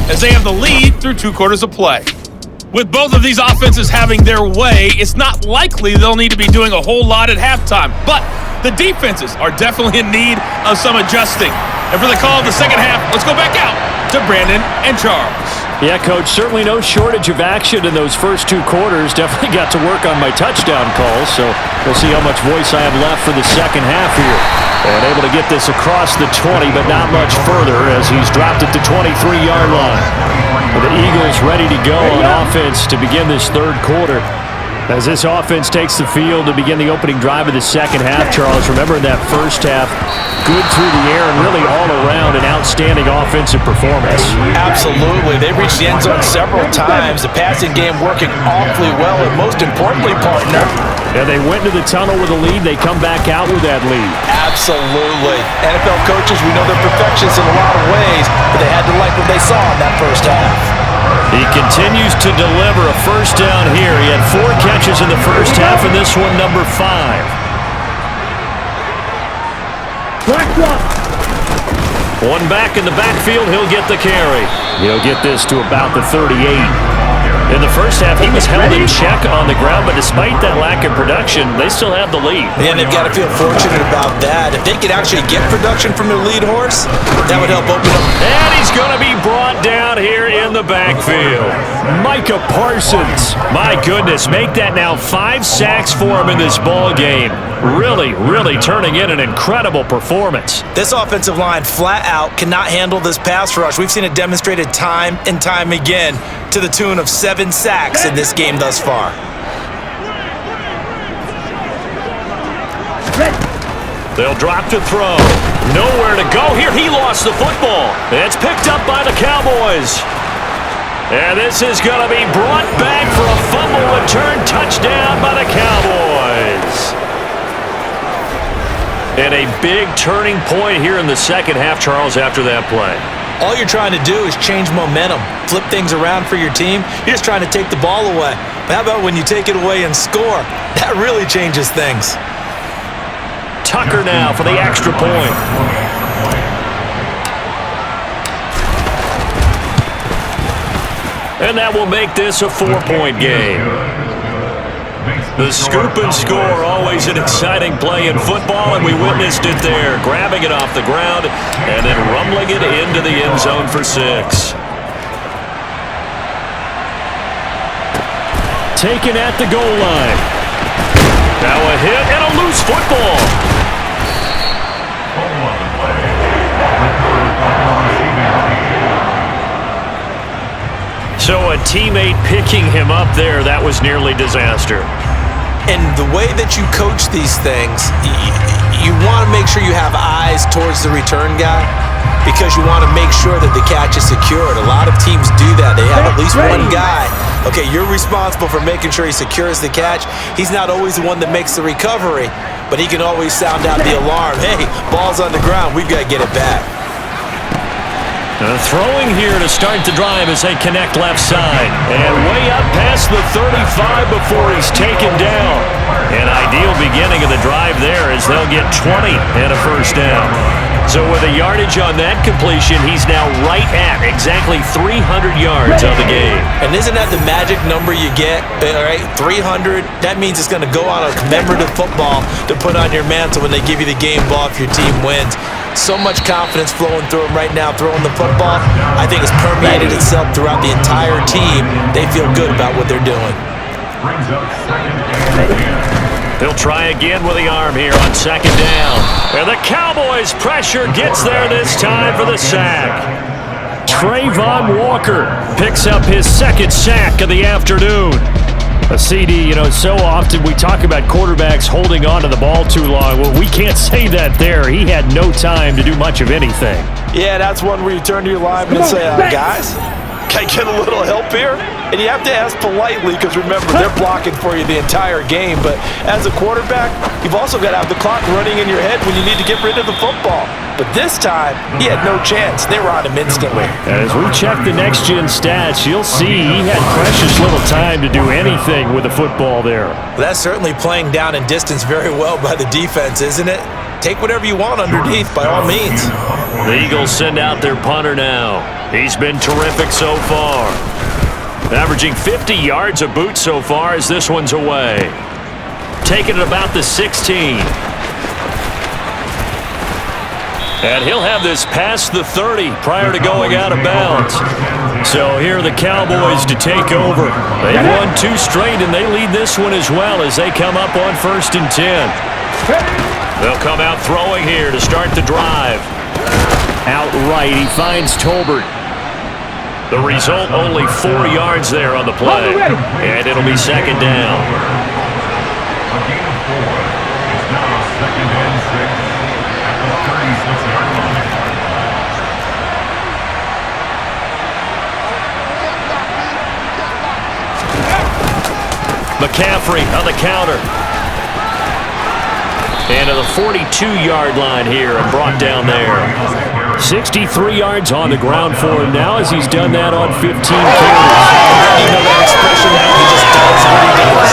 as they have the lead through 2 quarters of play. With both of these offenses having their way, it's not likely they'll need to be doing a whole lot at halftime. But the defenses are definitely in need of some adjusting. And for the call of the second half, let's go back out to Brandon and Charles. Yeah, Coach, certainly no shortage of action in those first 2 quarters. Definitely got to work on my touchdown calls, so we'll see how much voice I have left for the second half here. And able to get this across the 20, but not much further as he's dropped it to 23-yard line. The Eagles ready to go on offense to begin this third quarter. As this offense takes the field to begin the opening drive of the second half, Charles, remember in that first half, good through the air and really all around an outstanding offensive performance. Absolutely. They reached the end zone several times. The passing game working awfully well, and most importantly, partner. Yeah, they went to the tunnel with a lead. They come back out with that lead. Absolutely. NFL coaches, we know they're perfectionists in a lot of ways, but they had to like what they saw in that first half. He continues to deliver a first down here. He had 4 catches in the first half, and this one number 5. One back in the backfield, he'll get the carry. He'll get this to about the 38. In the first half, he was held in check on the ground, but despite that lack of production, they still have the lead. And they've got to feel fortunate about that. If they could actually get production from their lead horse, that would help open up. And he's going to be brought down here in the backfield. Micah Parsons. My goodness, make that now 5 sacks for him in this ball game. Really, really turning in an incredible performance. This offensive line flat out cannot handle this pass rush. We've seen it demonstrated time and time again to the tune of 7 sacks in this game thus far. They'll drop to throw. Nowhere to go here. He lost the football. It's picked up by the Cowboys. And this is going to be brought back for a fumble return touchdown by the Cowboys. And a big turning point here in the second half, Charles, after that play. All you're trying to do is change momentum, flip things around for your team. You're just trying to take the ball away. But how about when you take it away and score? That really changes things. Tucker now for the extra point. And that will make this a 4-point game. The scoop and score, always an exciting play in football, and we witnessed it there, grabbing it off the ground and then rumbling it into the end zone for 6. Taken at the goal line. Now a hit and a loose football. So a teammate picking him up there, that was nearly disaster. And the way that you coach these things, you want to make sure you have eyes towards the return guy because you want to make sure that the catch is secured. A lot of teams do that. They have at least one guy. Okay, you're responsible for making sure he secures the catch. He's not always the one that makes the recovery, but he can always sound out the alarm. Hey, ball's on the ground. We've got to get it back. Throwing here to start the drive as they connect left side. And way up past the 35 before he's taken down. An ideal beginning of the drive there as they'll get 20 and a first down. So with a yardage on that completion, he's now right at exactly 300 yards on the game. And isn't that the magic number you get? All right, 300. That means it's going to go on a commemorative football to put on your mantle when they give you the game ball if your team wins. So much confidence flowing through him right now, throwing the football. I think it's permeated itself throughout the entire team. They feel good about what they're doing. They'll try again with the arm here on second down. And the Cowboys' pressure gets there this time for the sack. Trayvon Walker picks up his second sack of the afternoon. A CD, so often we talk about quarterbacks holding on to the ball too long. Well, we can't say that there. He had no time to do much of anything. Yeah, that's one where you turn to your lineman and say, guys, can I get a little help here? And you have to ask politely because, remember, they're blocking for you the entire game. But as a quarterback, you've also got to have the clock running in your head when you need to get rid of the football. But this time, he had no chance. They were on him instantly. As we check the next-gen stats, you'll see he had precious little time to do anything with the football there. Well, that's certainly playing down and distance very well by the defense, isn't it? Take whatever you want underneath, by all means. The Eagles send out their punter now. He's been terrific so far. Averaging 50 yards a boot so far as this one's away. Taking it about the 16. And he'll have this past the 30 prior to going out of bounds. So here are the Cowboys to take over. They've won 2 straight, and they lead this one as well as they come up on 1st and 10. They'll come out throwing here to start the drive. Outright, he finds Tolbert. The result, only 4 yards there on the play. And it'll be 2nd down. McCaffrey on the counter. And to the 42-yard line here and brought down there. 63 yards on the ground for him now as he's done that on 15 carries. You know that expression now, he just does what he does.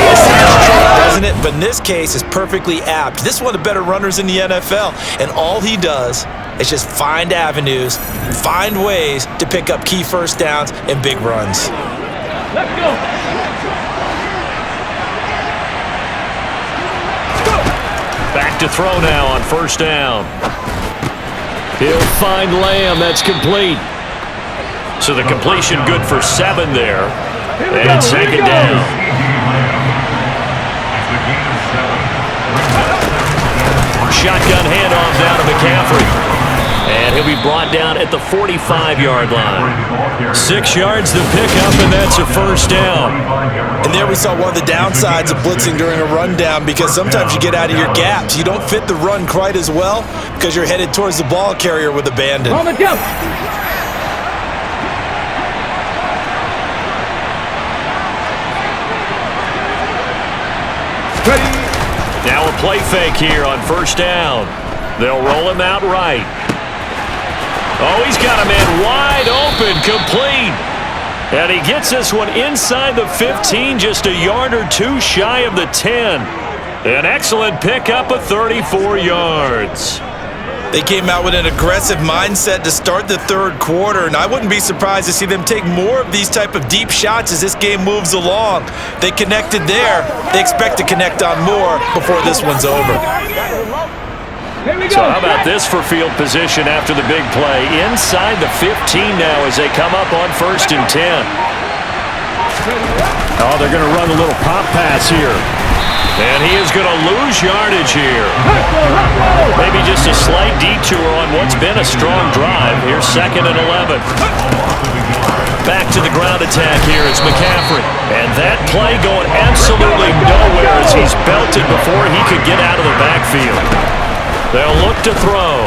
It sounds true, doesn't it? But in this case, it's perfectly apt. This is one of the better runners in the NFL, and all he does is just find avenues, find ways to pick up key first downs and big runs. Let's go. Back to throw now on 1st down. He'll find Lamb. That's complete. So the completion good for 7 there. And 2nd down. Shotgun handoff down to McCaffrey. And he'll be brought down at the 45-yard line. 6 yards to pick up, and that's a 1st down. And there we saw one of the downsides of blitzing during a rundown, because sometimes you get out of your gaps. You don't fit the run quite as well because you're headed towards the ball carrier with abandon. On the jump. Ready. Now a play fake here on 1st down. They'll roll him out right. Oh, he's got a man wide open, complete. And he gets this one inside the 15, just a yard or 2 shy of the 10. An excellent pickup of 34 yards. They came out with an aggressive mindset to start the 3rd quarter, and I wouldn't be surprised to see them take more of these type of deep shots as this game moves along. They connected there. They expect to connect on more before this one's over. So how about this for field position after the big play? Inside the 15 now as they come up on 1st and 10. Oh, they're going to run a little pop pass here. And he is going to lose yardage here. Maybe just a slight detour on what's been a strong drive. Here's 2nd and 11. Back to the ground attack here. It's McCaffrey. And that play going absolutely nowhere as he's belted before he could get out of the backfield. They'll look to throw.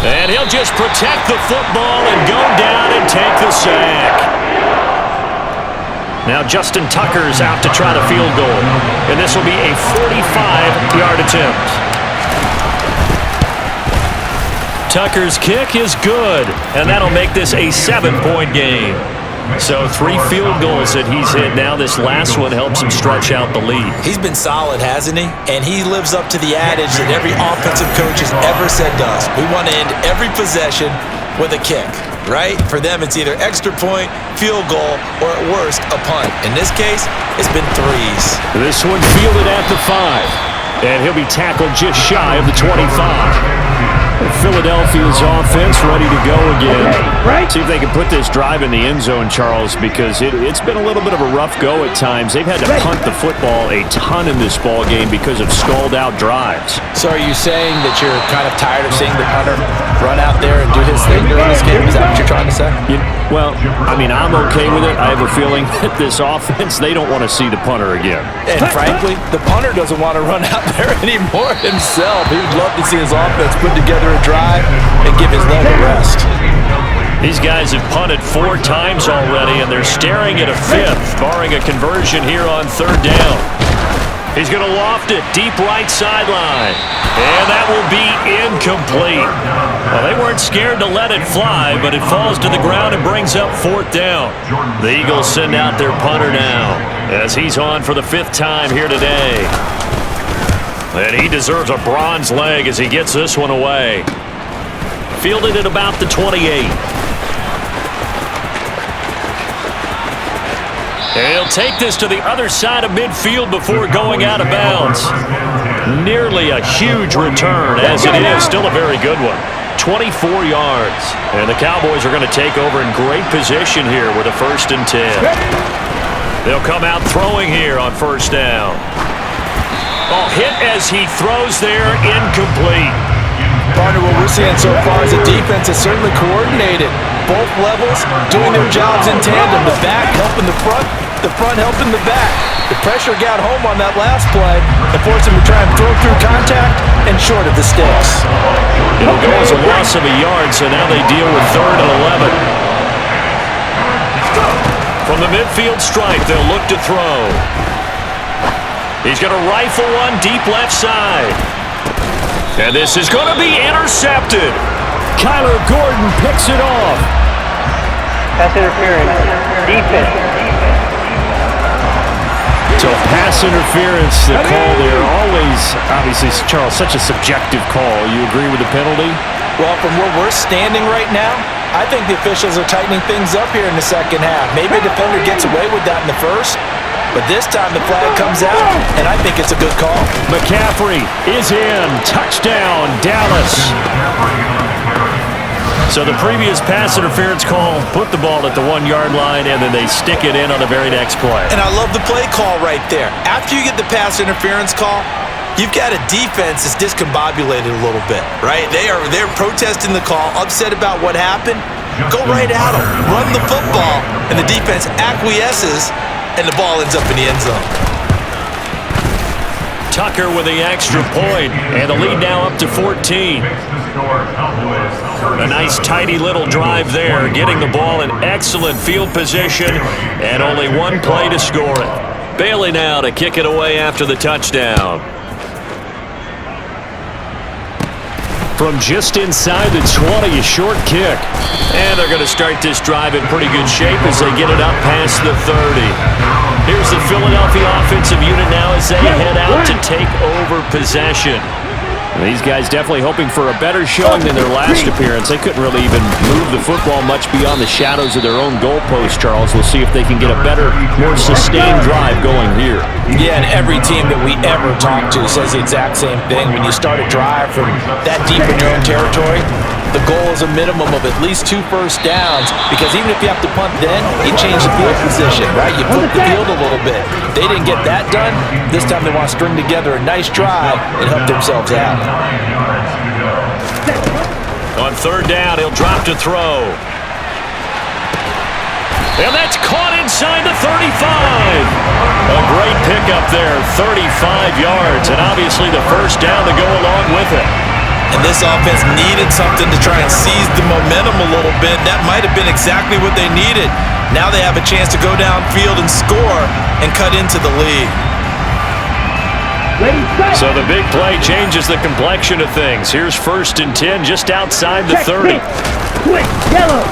And he'll just protect the football and go down and take the sack. Now Justin Tucker's out to try the field goal. And this will be a 45-yard attempt. Tucker's kick is good. And that'll make this a 7-point game. So 3 field goals that he's hit now. This last one helps him stretch out the lead. He's been solid, hasn't he? And he lives up to the adage that every offensive coach has ever said to us. We want to end every possession with a kick, right? For them, it's either extra point, field goal, or at worst, a punt. In this case, it's been 3s. This one fielded at the 5. And he'll be tackled just shy of the 25. Philadelphia's offense ready to go again. See if they can put this drive in the end zone, Charles, because it's been a little bit of a rough go at times. They've had to punt the football a ton in this ball game because of stalled-out drives. So are you saying that you're kind of tired of seeing the punter run out there and do his thing during this game? Is that what you're trying to say? Well, I mean, I'm okay with it. I have a feeling that this offense, they don't want to see the punter again. And frankly, the punter doesn't want to run out there anymore himself. He would love to see his offense put together a drive and give his leg a rest. These guys have punted 4 times already, and they're staring at a 5th, barring a conversion here on 3rd down. He's going to loft it deep right sideline. And that will be incomplete. Well, they weren't scared to let it fly, but it falls to the ground and brings up 4th down. The Eagles send out their punter now as he's on for the 5th time here today. And he deserves a bronze leg as he gets this one away. Fielded at about the 28. And he'll take this to the other side of midfield before going out of bounds. Nearly a huge return, as it is. Still a very good one. 24 yards. And the Cowboys are going to take over in great position here with a 1st and 10. They'll come out throwing here on 1st down. Oh, hit as he throws there, incomplete. Partner, what we're seeing so far is the defense is certainly coordinated. Both levels doing their jobs in tandem. The back helping the front helping the back. The pressure got home on that last play and forced him to try and throw through contact and short of the sticks. It'll go as a loss of a yard, so now they deal with 3rd and 11. From the midfield stripe, they'll look to throw. He's going to rifle one deep left side. And this is going to be intercepted. Kyler Gordon picks it off. Pass interference. Defense. So pass interference, the call there. Always, obviously, Charles, such a subjective call. You agree with the penalty? Well, from where we're standing right now, I think the officials are tightening things up here in the 2nd half. Maybe a defender gets away with that in the 1st, but this time the flag comes out, and I think it's a good call. McCaffrey is in. Touchdown, Dallas. So the previous pass interference call put the ball at the 1-yard line, and then they stick it in on the very next play. And I love the play call right there. After you get the pass interference call, you've got a defense that's discombobulated a little bit, right? They're protesting the call, upset about what happened. Go right at them. Run the football, and the defense acquiesces, and the ball ends up in the end zone. Tucker with the extra point, and the lead now up to 14. A nice tidy little drive there, getting the ball in excellent field position, and only 1 play to score it. Bailey now to kick it away after the touchdown. From just inside the 20, a short kick. And they're going to start this drive in pretty good shape as they get it up past the 30. Here's the Philadelphia offensive unit now as they head out to take over possession. These guys definitely hoping for a better showing than their last appearance. They couldn't really even move the football much beyond the shadows of their own goalpost, Charles. We'll see if they can get a better, more sustained drive going here. Yeah, and every team that we ever talk to says the exact same thing. When you start a drive from that deep in your own territory, the goal is a minimum of at least 2 first downs, because even if you have to punt then, you change the field position, right? You flip the field a little bit. They didn't get that done. This time they want to string together a nice drive and help themselves out. On 3rd down, he'll drop to throw. And that's caught inside the 35. A great pickup there, 35 yards, and obviously the 1st down to go along with it. And this offense needed something to try and seize the momentum a little bit. That might have been exactly what they needed. Now they have a chance to go downfield and score and cut into the lead. So the big play changes the complexion of things. Here's 1st and 10 just outside the 30. Quick, yellow.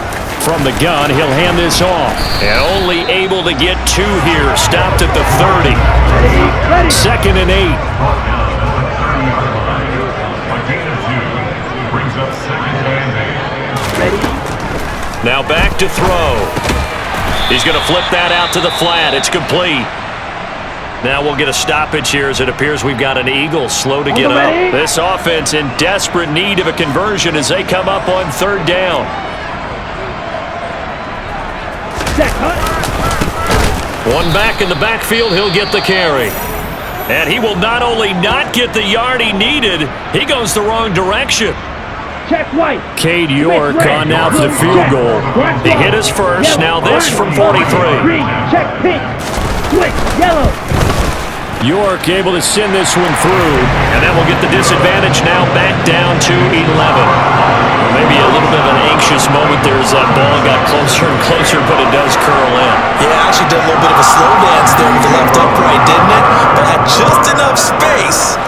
From the gun, he'll hand this off. And only able to get 2 here. Stopped at the 30. 2nd and 8. Now back to throw. He's going to flip that out to the flat. It's complete. Now we'll get a stoppage here as it appears we've got an Eagle slow to get up. This offense in desperate need of a conversion as they come up on 3rd down. One back in the backfield, he'll get the carry. And he will not only not get the yard he needed, he goes the wrong direction. Check white. Cade York on now for the field goal. He hit his first, now this from 43. Green, check pink. Switch, yellow. York able to send this one through, and that will get the disadvantage now back down to 11. Maybe a little bit of an anxious moment there as that ball got closer and closer, but it does curl in. Yeah, actually did a little bit of a slow dance there with the left upright, didn't it? But had just enough space,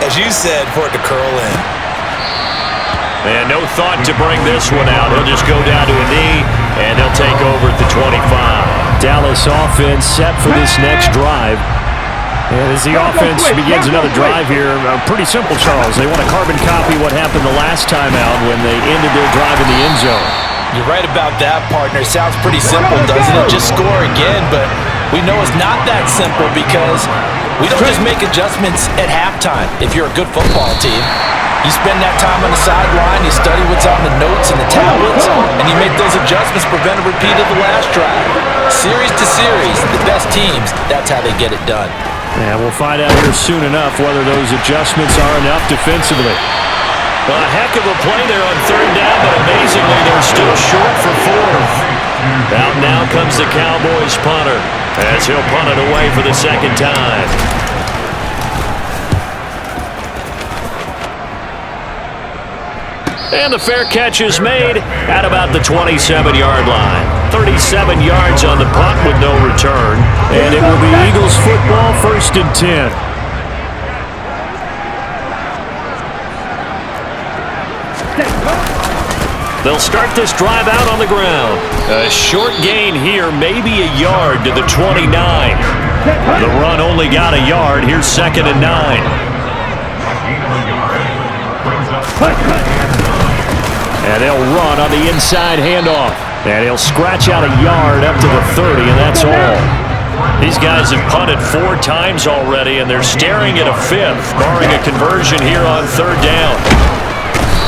as you said, for it to curl in. And no thought to bring this one out. He'll just go down to a knee, and he'll take over at the 25. Dallas offense set for this next drive. And as the offense begins another drive here, pretty simple, Charles. They want to carbon copy what happened the last time out when they ended their drive in the end zone. You're right about that, partner. Sounds pretty simple, doesn't it? Just score again, but we know it's not that simple because we don't just make adjustments at halftime if you're a good football team. You spend that time on the sideline, you study what's on the notes and the tablets, and you make those adjustments, prevent a repeat of the last drive. Series to series, the best teams, that's how they get it done. And we'll find out here soon enough whether those adjustments are enough defensively. Well, a heck of a play there on third down, but amazingly they're still short for fourth. Out now comes the Cowboys punter as he'll punt it away for the second time. And the fair catch is made at about the 27-yard line. 37 yards on the punt with no return. And it will be Eagles football, 1st and 10. They'll start this drive out on the ground. A short gain here, maybe a yard to the 29. The run only got a yard. Here's 2nd and 9. And they'll run on the inside handoff. And he'll scratch out a yard up to the 30, and that's all. These guys have punted 4 times already, and they're staring at a 5th, barring a conversion here on 3rd down.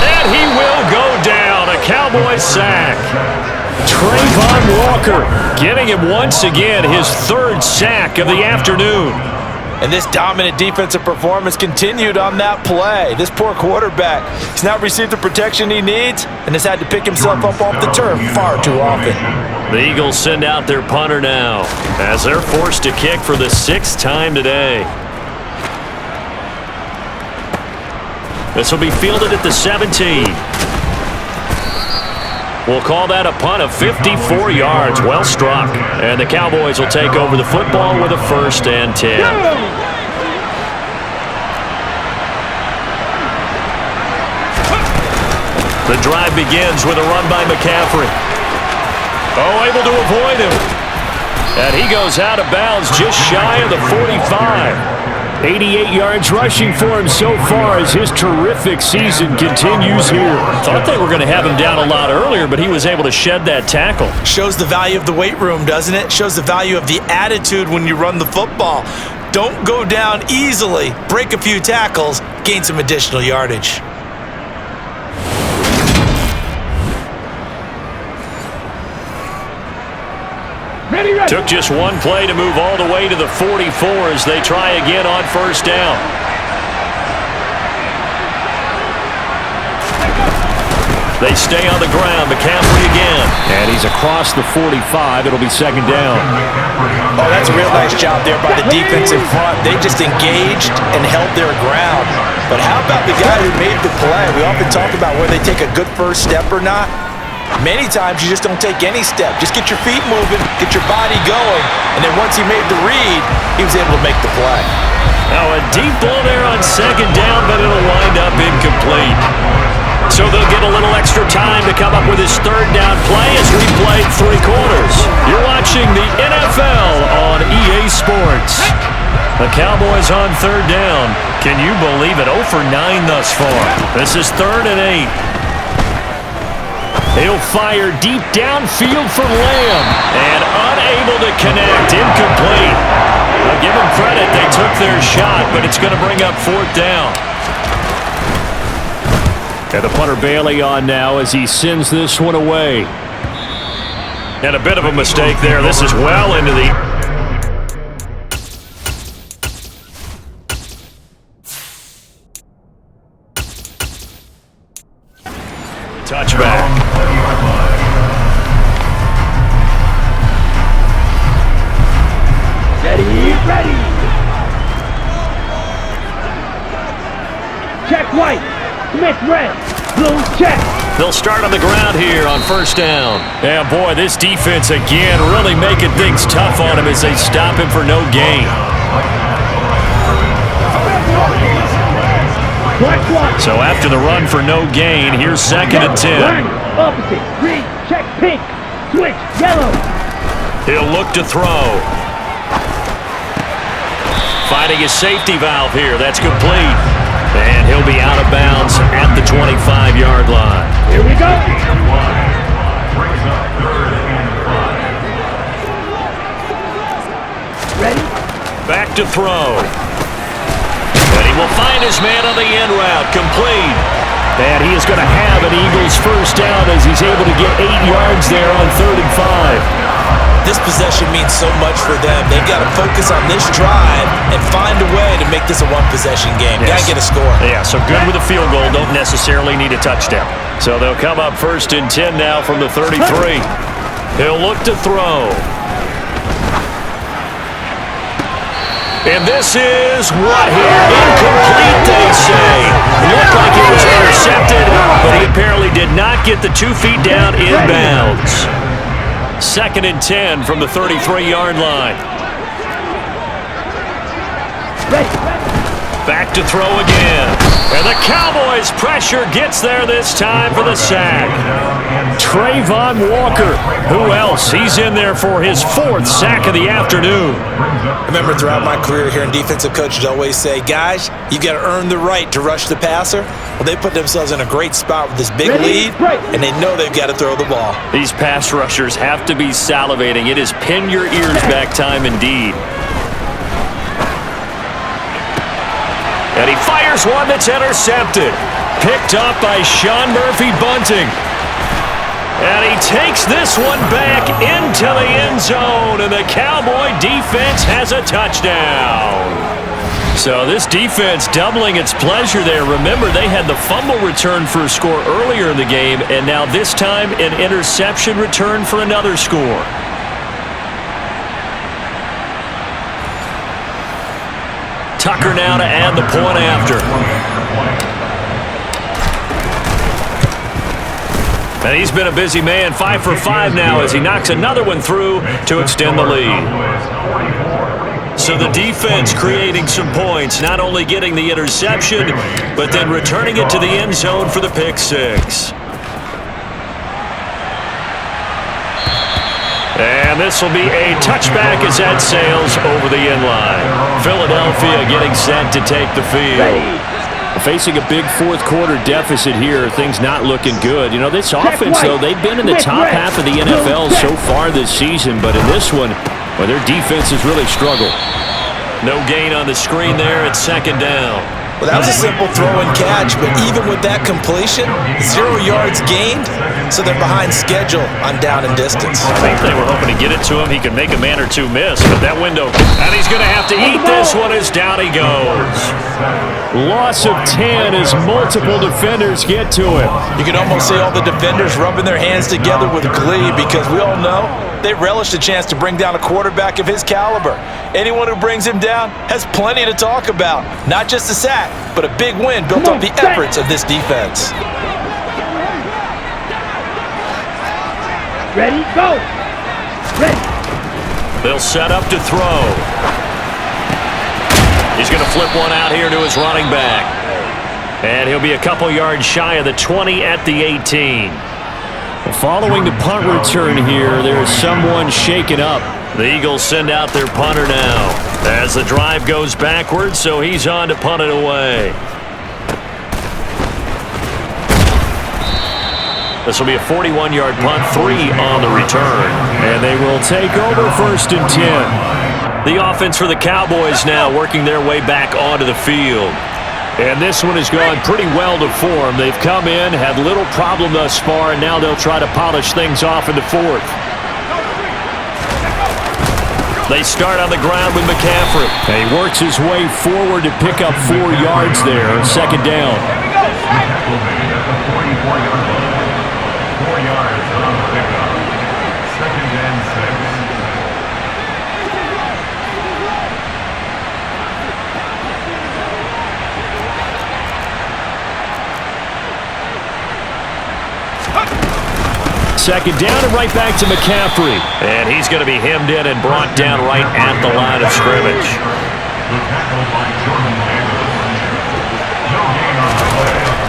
And he will go down. A Cowboy sack. Trayvon Walker getting him once again his 3rd sack of the afternoon. And this dominant defensive performance continued on that play. This poor quarterback, he's not received the protection he needs and has had to pick himself up off the turf far too often. The Eagles send out their punter now as they're forced to kick for the 6th time today. This will be fielded at the 17. We'll call that a punt of 54 yards. Well struck. And the Cowboys will take over the football with a 1st and 10. The drive begins with a run by McCaffrey. Oh, able to avoid him. And he goes out of bounds just shy of the 45. 88 yards rushing for him so far as his terrific season continues here. Thought they were going to have him down a lot earlier, but he was able to shed that tackle. Shows the value of the weight room, doesn't it? Shows the value of the attitude when you run the football. Don't go down easily. Break a few tackles, gain some additional yardage. Took just one play to move all the way to the 44 as they try again on 1st down. They stay on the ground. McCaffrey again. And he's across the 45. It'll be 2nd down. Oh, that's a real nice job there by the defense in front. They just engaged and held their ground. But how about the guy who made the play? We often talk about whether they take a good first step or not. Many times you just don't take any step. Just get your feet moving, get your body going, and then once he made the read, he was able to make the play. Now a deep ball there on 2nd down, but it'll wind up incomplete. So they'll get a little extra time to come up with his 3rd down play as we play 3 quarters. You're watching the NFL on EA Sports. The Cowboys on 3rd down. Can you believe it? 0 for 9 thus far. This is 3rd and 8. He'll fire deep downfield for Lamb, and unable to connect, incomplete. I'll give them credit, they took their shot, but it's going to bring up 4th down. And the punter Bailey on now as he sends this one away. And a bit of a mistake there. This is well into the... touchback. Ready. Check white. Smith red. Blue check. They'll start on the ground here on first down. Yeah, boy, this defense again really making things tough on him as they stop him for no gain. So after the run for no gain, here's 2nd and 10. Line, opposite, green, check pink, switch, yellow. He'll look to throw. Finding his safety valve here. That's complete. And he'll be out of bounds at the 25-yard line. Here we go. Ready? Back to throw. And he will find his man on the end route. Complete. And he is going to have an Eagles first down as he's able to get 8 yards there on 3rd and 5. This possession means so much for them. They've got to focus on this drive and find a way to make this a one-possession game. Yes. Got to get a score. Yeah, so good with a field goal. Don't necessarily need a touchdown. So they'll come up 1st and 10 now from the 33. He'll look to throw. And this is what here? Incomplete, they say. Looked like it was intercepted, but he apparently did not get the 2 feet down inbounds. 2nd and 10 from the 33-yard line. Back to throw again. And the Cowboys' pressure gets there this time for the sack. Trayvon Walker. Who else? He's in there for his 4th sack of the afternoon. I remember throughout my career here in defensive coaches always say, guys, you got to earn the right to rush the passer. Well, they put themselves in a great spot with this big lead, and they know they've got to throw the ball. These pass rushers have to be salivating. It is pin your ears back time indeed. And he fires one that's intercepted. Picked up by Sean Murphy-Bunting. And he takes this one back into the end zone, and the Cowboy defense has a touchdown. So this defense doubling its pleasure there. Remember, they had the fumble return for a score earlier in the game, and now this time an interception return for another score. Tucker now to add the point after. And he's been a busy man, 5 for 5 now as he knocks another one through to extend the lead. So the defense creating some points, not only getting the interception, but then returning it to the end zone for the pick six. And this will be a touchback as that sails over the end line. Philadelphia getting set to take the field. Facing a big fourth quarter deficit here, things not looking good. You know, this offense, though, they've been in the top half of the NFL so far this season, but in this one, well, their defense has really struggled. No gain on the screen there at 2nd down. Well, that was a simple throw and catch, but even with that completion, 0 yards gained, so they're behind schedule on down and distance. I think they were hoping to get it to him. He could make a man or two miss, but that window, and he's going to have to eat this one as down he goes. Loss of 10 as multiple defenders get to him. You can almost see all the defenders rubbing their hands together with glee because we all know they relish the chance to bring down a quarterback of his caliber. Anyone who brings him down has plenty to talk about. Not just a sack, but a big win built on the efforts of this defense. Ready, go! Ready! They'll set up to throw. He's going to flip one out here to his running back. And he'll be a couple yards shy of the 20 at the 18. Following the punt return here, there is someone shaken up. The Eagles send out their punter now as the drive goes backwards, so he's on to punt it away. This will be a 41-yard punt, 3 on the return. And they will take over 1st and 10. The offense for the Cowboys now working their way back onto the field. And this one has gone pretty well to form. They've come in, had little problem thus far, and now they'll try to polish things off in the 4th. They start on the ground with McCaffrey. And he works his way forward to pick up 4 yards there, 2nd down. second down and right back to McCaffrey. And he's going to be hemmed in and brought down right at the line of scrimmage.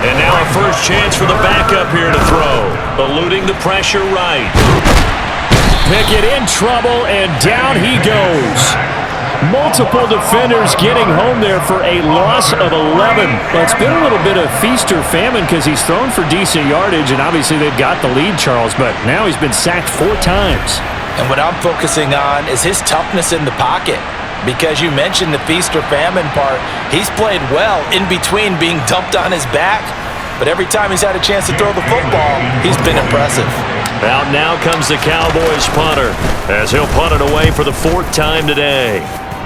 And now a first chance for the backup here to throw. Eluding the pressure right. Pickett in trouble, and down he goes. Multiple defenders getting home there for a loss of 11. Well, it's been a little bit of feast or famine because he's thrown for decent yardage, and obviously they've got the lead, Charles, but now he's been sacked 4 times. And what I'm focusing on is his toughness in the pocket. Because you mentioned the feast or famine part, he's played well in between being dumped on his back. But every time he's had a chance to throw the football, he's been impressive. Out now comes the Cowboys punter, as he'll punt it away for the 4th time today.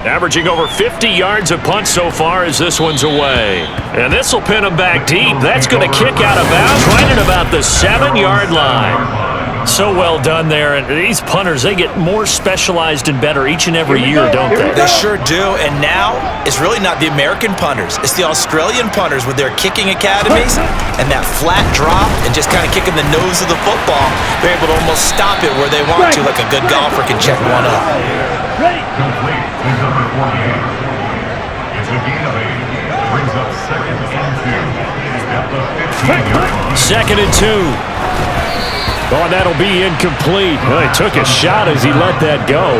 Averaging over 50 yards a punt so far as this one's away. And this will pin him back deep. That's going to kick out of bounds right at about the 7-yard line. So well done there. And these punters, they get more specialized and better each and every year, don't they? They sure do. And now it's really not the American punters. It's the Australian punters with their kicking academies and that flat drop and just kind of kicking the nose of the football. They're able to almost stop it where they want to, like a good golfer can check one up. Ready? Complete to number 48. It's a gain of 8. Brings up 2nd and 2. At the 15-yard line. 2nd and 2. Oh, that'll be incomplete. Well, he took a shot as he let that go.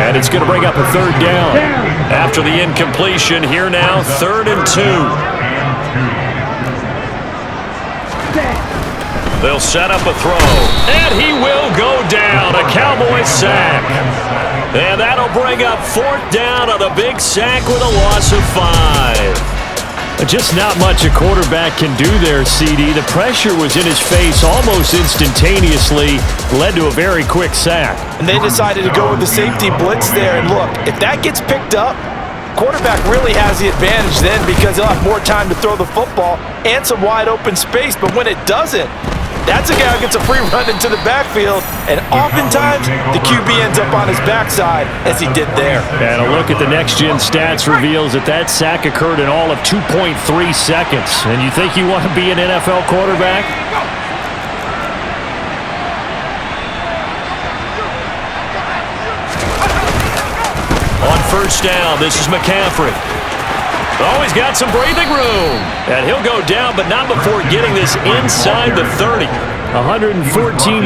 And it's going to bring up a 3rd down. After the incompletion, here now, 3rd and 2. They'll set up a throw. And he will go down. A Cowboy sack. And that'll bring up 4th down on the big sack with a loss of 5. Just not much a quarterback can do there, CD. The pressure was in his face almost instantaneously, led to a very quick sack. And they decided to go with the safety blitz there. And look, if that gets picked up, quarterback really has the advantage then because he'll have more time to throw the football and some wide open space. But when it doesn't, that's a guy who gets a free run into the backfield, and oftentimes the QB ends up on his backside as he did there. And a look at the next-gen stats reveals that sack occurred in all of 2.3 seconds. And you think you want to be an NFL quarterback? On 1st down, this is McCaffrey. Oh, he's got some breathing room. And he'll go down, but not before getting this inside the 30. 114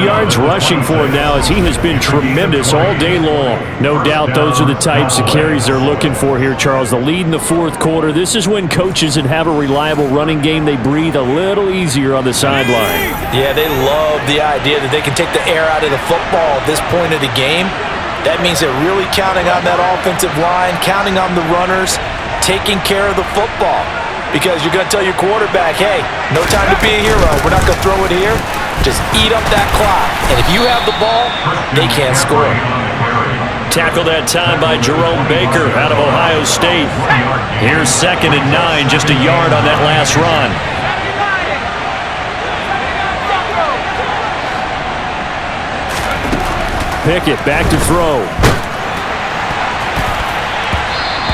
yards rushing for him now as he has been tremendous all day long. No doubt those are the types of carries they're looking for here, Charles. The lead in the 4th quarter. This is when coaches that have a reliable running game, they breathe a little easier on the sideline. Yeah, they love the idea that they can take the air out of the football at this point of the game. That means they're really counting on that offensive line, counting on the runners, taking care of the football. Because you're going to tell your quarterback, hey, no time to be a hero. We're not going to throw it here. Just eat up that clock. And if you have the ball, they can't score. Tackled that time by Jerome Baker out of Ohio State. Here's 2nd and 9, just a yard on that last run. Pickett back to throw.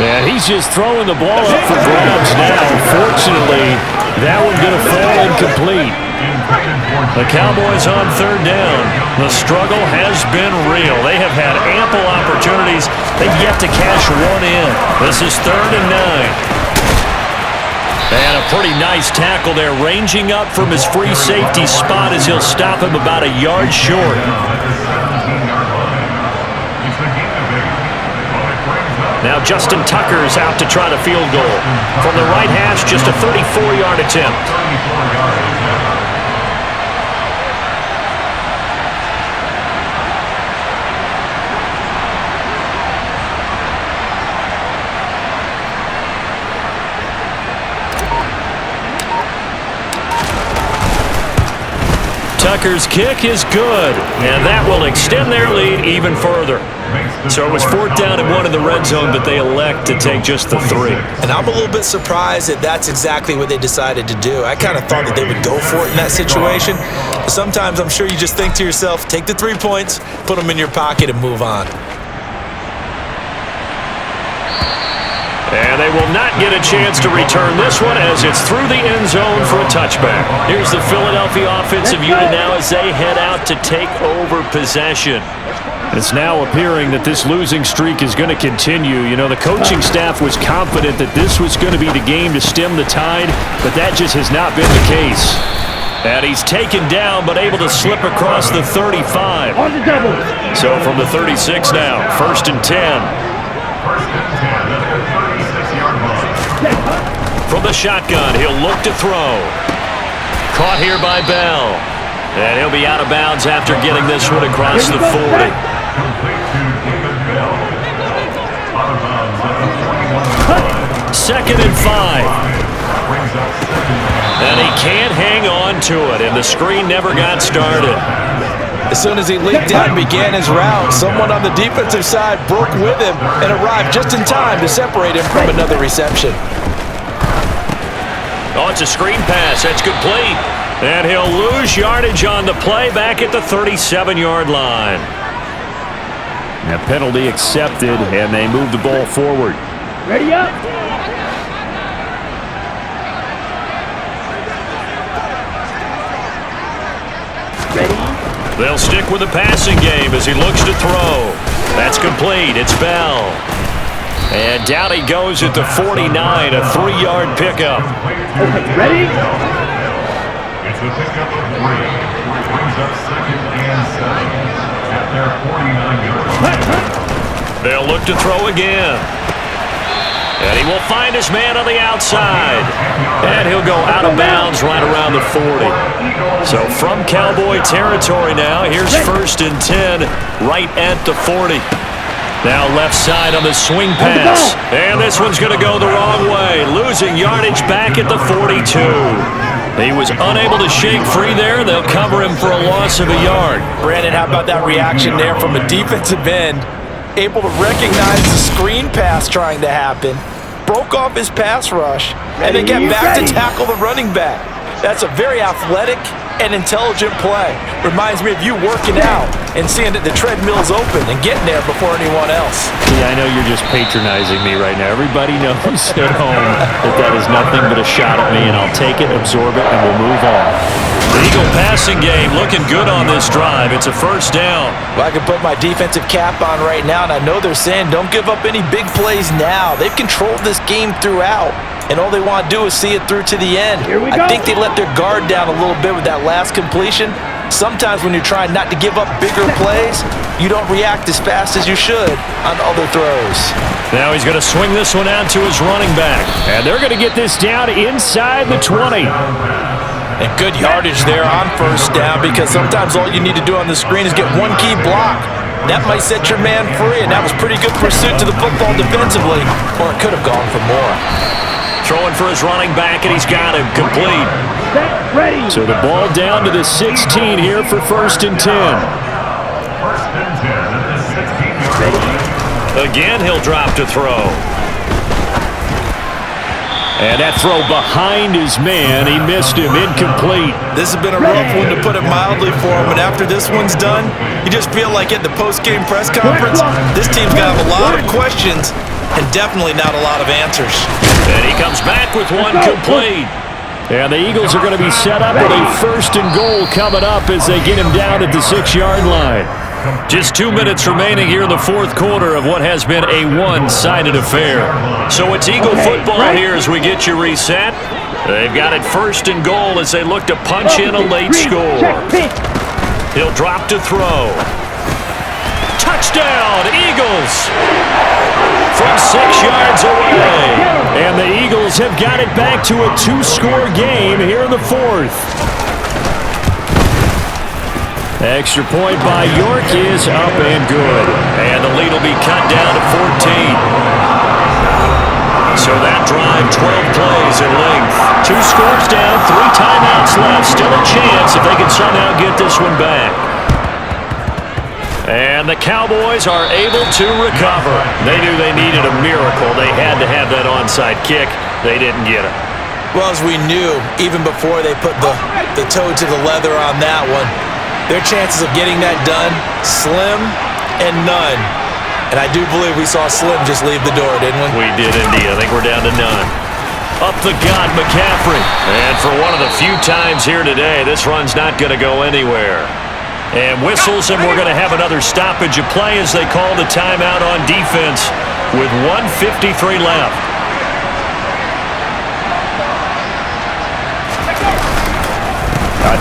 And he's just throwing the ball up for grabs now. Fortunately, that one's going to fall incomplete. The Cowboys on 3rd down. The struggle has been real. They have had ample opportunities. They've yet to cash one in. This is 3rd and 9. And a pretty nice tackle there, ranging up from his free safety spot as he'll stop him about a yard short. Now Justin Tucker's out to try the field goal. From the right hash, just a 34-yard attempt. Tucker's kick is good, and that will extend their lead even further. So it was 4th down and 1 in the red zone, but they elect to take just the 3. And I'm a little bit surprised that that's exactly what they decided to do. I kind of thought that they would go for it in that situation. But sometimes I'm sure you just think to yourself, take the 3 points, put them in your pocket, and move on. And they will not get a chance to return this one as it's through the end zone for a touchback. Here's the Philadelphia offensive unit now as they head out to take over possession. It's now appearing that this losing streak is going to continue. You know, the coaching staff was confident that this was going to be the game to stem the tide, but that just has not been the case. And he's taken down, but able to slip across the 35. On the double. So from the 36 now, 1st and 10. 1st and 10 at the 36-yard line. From the shotgun, he'll look to throw. Caught here by Bell. And he'll be out of bounds after getting this one across the 40. Complete to David Bell. Out of bounds at the 41. 2nd and 5. Brings up 2nd and And he can't hang on to it, and the screen never got started. As soon as he leaped out and began his route, someone on the defensive side broke with him and arrived just in time to separate him from another reception. Oh, it's a screen pass. That's complete. And he'll lose yardage on the play back at the 37-yard line. A penalty accepted, and they move the ball forward. Ready up. They'll stick with the passing game as he looks to throw. That's complete. It's Bell. And down he goes at the 49, a 3-yard pickup. Okay, ready? It's a pickup of 3. Brings up 2nd and 7 at their 49-yard line. They'll look to throw again. And he will find his man on the outside. And he'll go out of bounds right around the 40. So from Cowboy territory now, here's 1st and 10 right at the 40. Now left side on the swing pass. And this one's going to go the wrong way, losing yardage back at the 42. He was unable to shake free there. They'll cover him for a loss of a yard. Brandon, how about that reaction there from a defensive end? Able to recognize the screen pass trying to happen, broke off his pass rush, and then get back to tackle the running back. That's a very athletic and intelligent play. Reminds me of you working out and seeing that the treadmill's open and getting there before anyone else. Yeah, I know you're just patronizing me right now. Everybody knows at home that is nothing but a shot at me, and I'll take it, absorb it, and we'll move on. The Eagle passing game looking good on this drive. It's a 1st down. Well, I can put my defensive cap on right now, and I know they're saying don't give up any big plays now. They've controlled this game throughout, and all they want to do is see it through to the end. I think they let their guard down a little bit with that last completion. Sometimes when you're trying not to give up bigger plays, you don't react as fast as you should on other throws. Now he's going to swing this one out to his running back. And they're going to get this down inside the 20. And good yardage there on 1st down, because sometimes all you need to do on the screen is get one key block. That might set your man free, and that was pretty good pursuit to the football defensively, or it could have gone for more. Throwing for his running back, and he's got him complete. Set, ready. So the ball down to the 16 here for 1st and 10. 1st and 10 at the 16-yard line. Again, he'll drop to throw. And that throw behind his man, he missed him, incomplete. This has been a rough one, to put it mildly, for him, and after this one's done, you just feel like at the post-game press conference, this team's going to have a lot of questions and definitely not a lot of answers. And he comes back with one complete. And the Eagles are going to be set up with a 1st and goal coming up as they get him down at the 6-yard line. Just 2 minutes remaining here in the 4th quarter of what has been a one-sided affair. So it's Eagle football here as we get you reset. They've got it 1st and goal as they look to punch in a late score. He'll drop to throw. Touchdown, Eagles! From 6 yards away. And the Eagles have got it back to a 2-score game here in the 4th. Extra point by York is up and good. And the lead will be cut down to 14. So that drive, 12 plays in length. 2 scores down, 3 timeouts left. Still a chance if they can somehow get this one back. And the Cowboys are able to recover. They knew they needed a miracle. They had to have that onside kick. They didn't get it. Well, as we knew, even before they put the toe to the leather on that one, their chances of getting that done, slim and none. And I do believe we saw Slim just leave the door, didn't we? We did indeed. I think we're down to none. Up the gut, McCaffrey. And for one of the few times here today, this run's not going to go anywhere. And whistles, and we're going to have another stoppage of play as they call the timeout on defense with 1:53 left.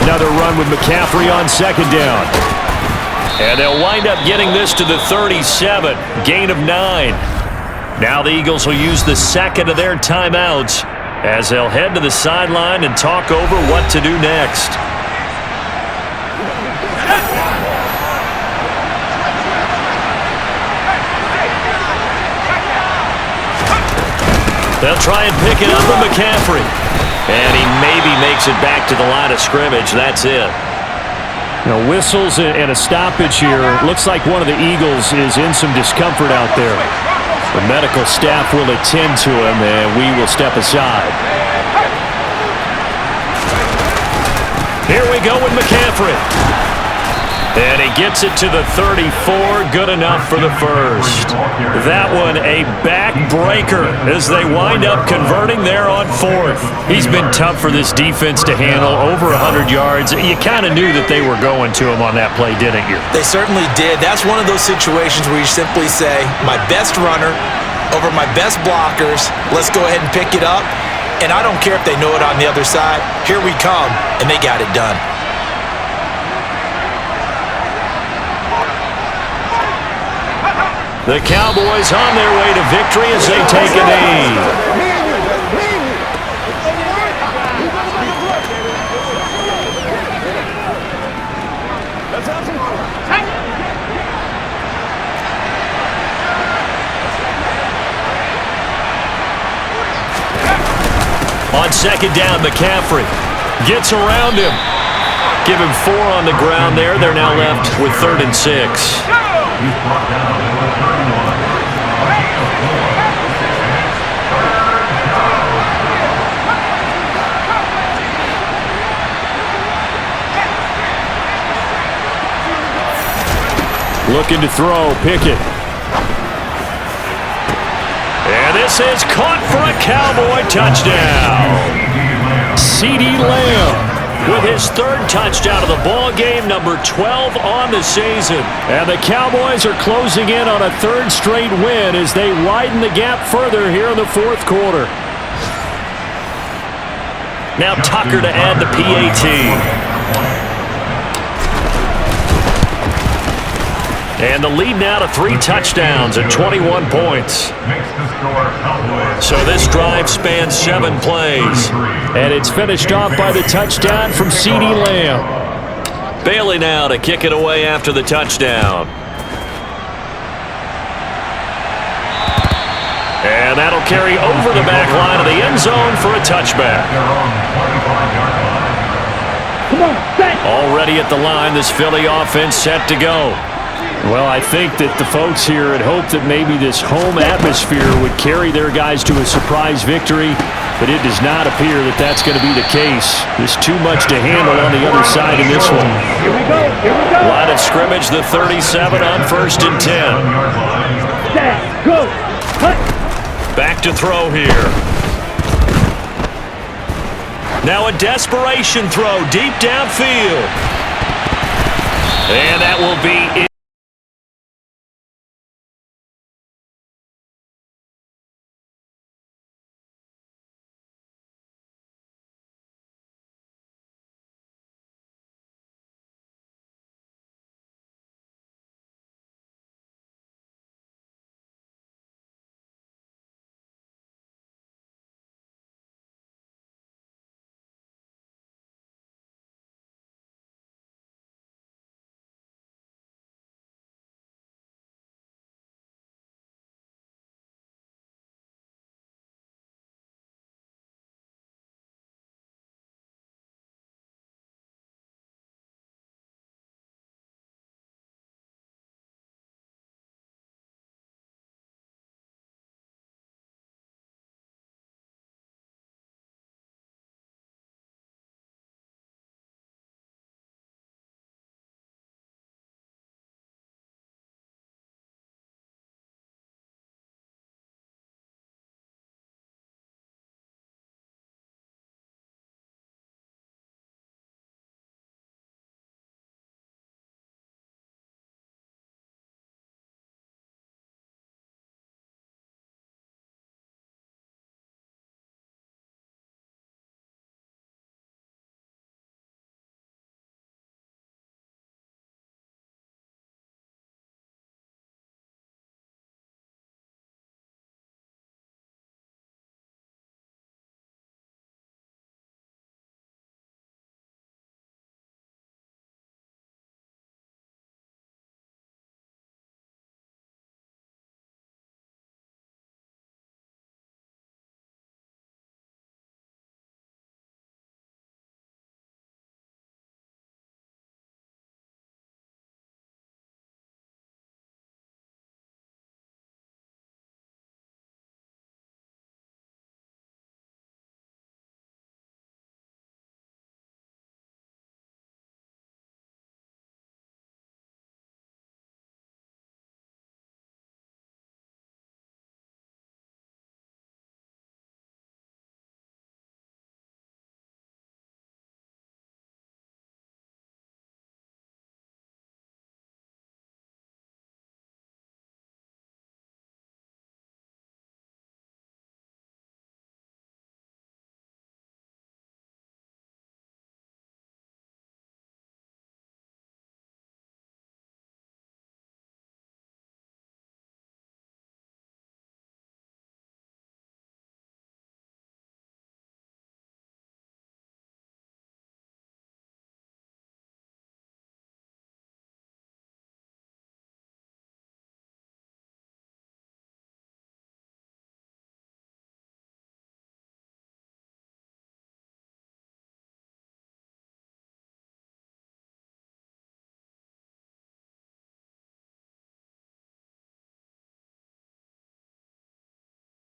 Another run with McCaffrey on second down. And they'll wind up getting this to the 37, gain of 9. Now the Eagles will use the second of their timeouts as they'll head to the sideline and talk over what to do next. They'll try and pick it up with McCaffrey. And he maybe makes it back to the line of scrimmage. That's it. Whistles and a stoppage here. Looks like one of the Eagles is in some discomfort out there. The medical staff will attend to him, and we will step aside. Here we go with McCaffrey. And he gets it to the 34, good enough for the first. That one a backbreaker as they wind up converting there on fourth. He's been tough for this defense to handle, over 100 yards. You kind of knew that they were going to him on that play, didn't you? They certainly did. That's one of those situations where you simply say, my best runner over my best blockers, let's go ahead and pick it up. And I don't care if they know it on the other side. Here we come, and they got it done. The Cowboys on their way to victory as they take a knee. On second down, McCaffrey gets around him. Give him 4 on the ground there. They're now left with 3rd and 6. Looking to throw, Pickett. And this is caught for a Cowboy touchdown. C.D. Lamb with his 3rd touchdown of the ball game, number 12 on the season. And the Cowboys are closing in on a 3rd straight win as they widen the gap further here in the 4th quarter. Now Tucker to add the PAT. And the lead now to 3 touchdowns and 21 points. So this drive spans 7 plays. And it's finished off by the touchdown from C.D. Lamb. Bailey now to kick it away after the touchdown. And that'll carry over the back line of the end zone for a touchback. Already at the line, this Philly offense set to go. Well, I think that the folks here had hoped that maybe this home atmosphere would carry their guys to a surprise victory, but it does not appear that that's going to be the case. There's too much to handle on the other side in this one. Here we go. Line of scrimmage, the 37 on 1st and 10. Set, go, cut. Back to throw here. Now a desperation throw deep downfield. And that will be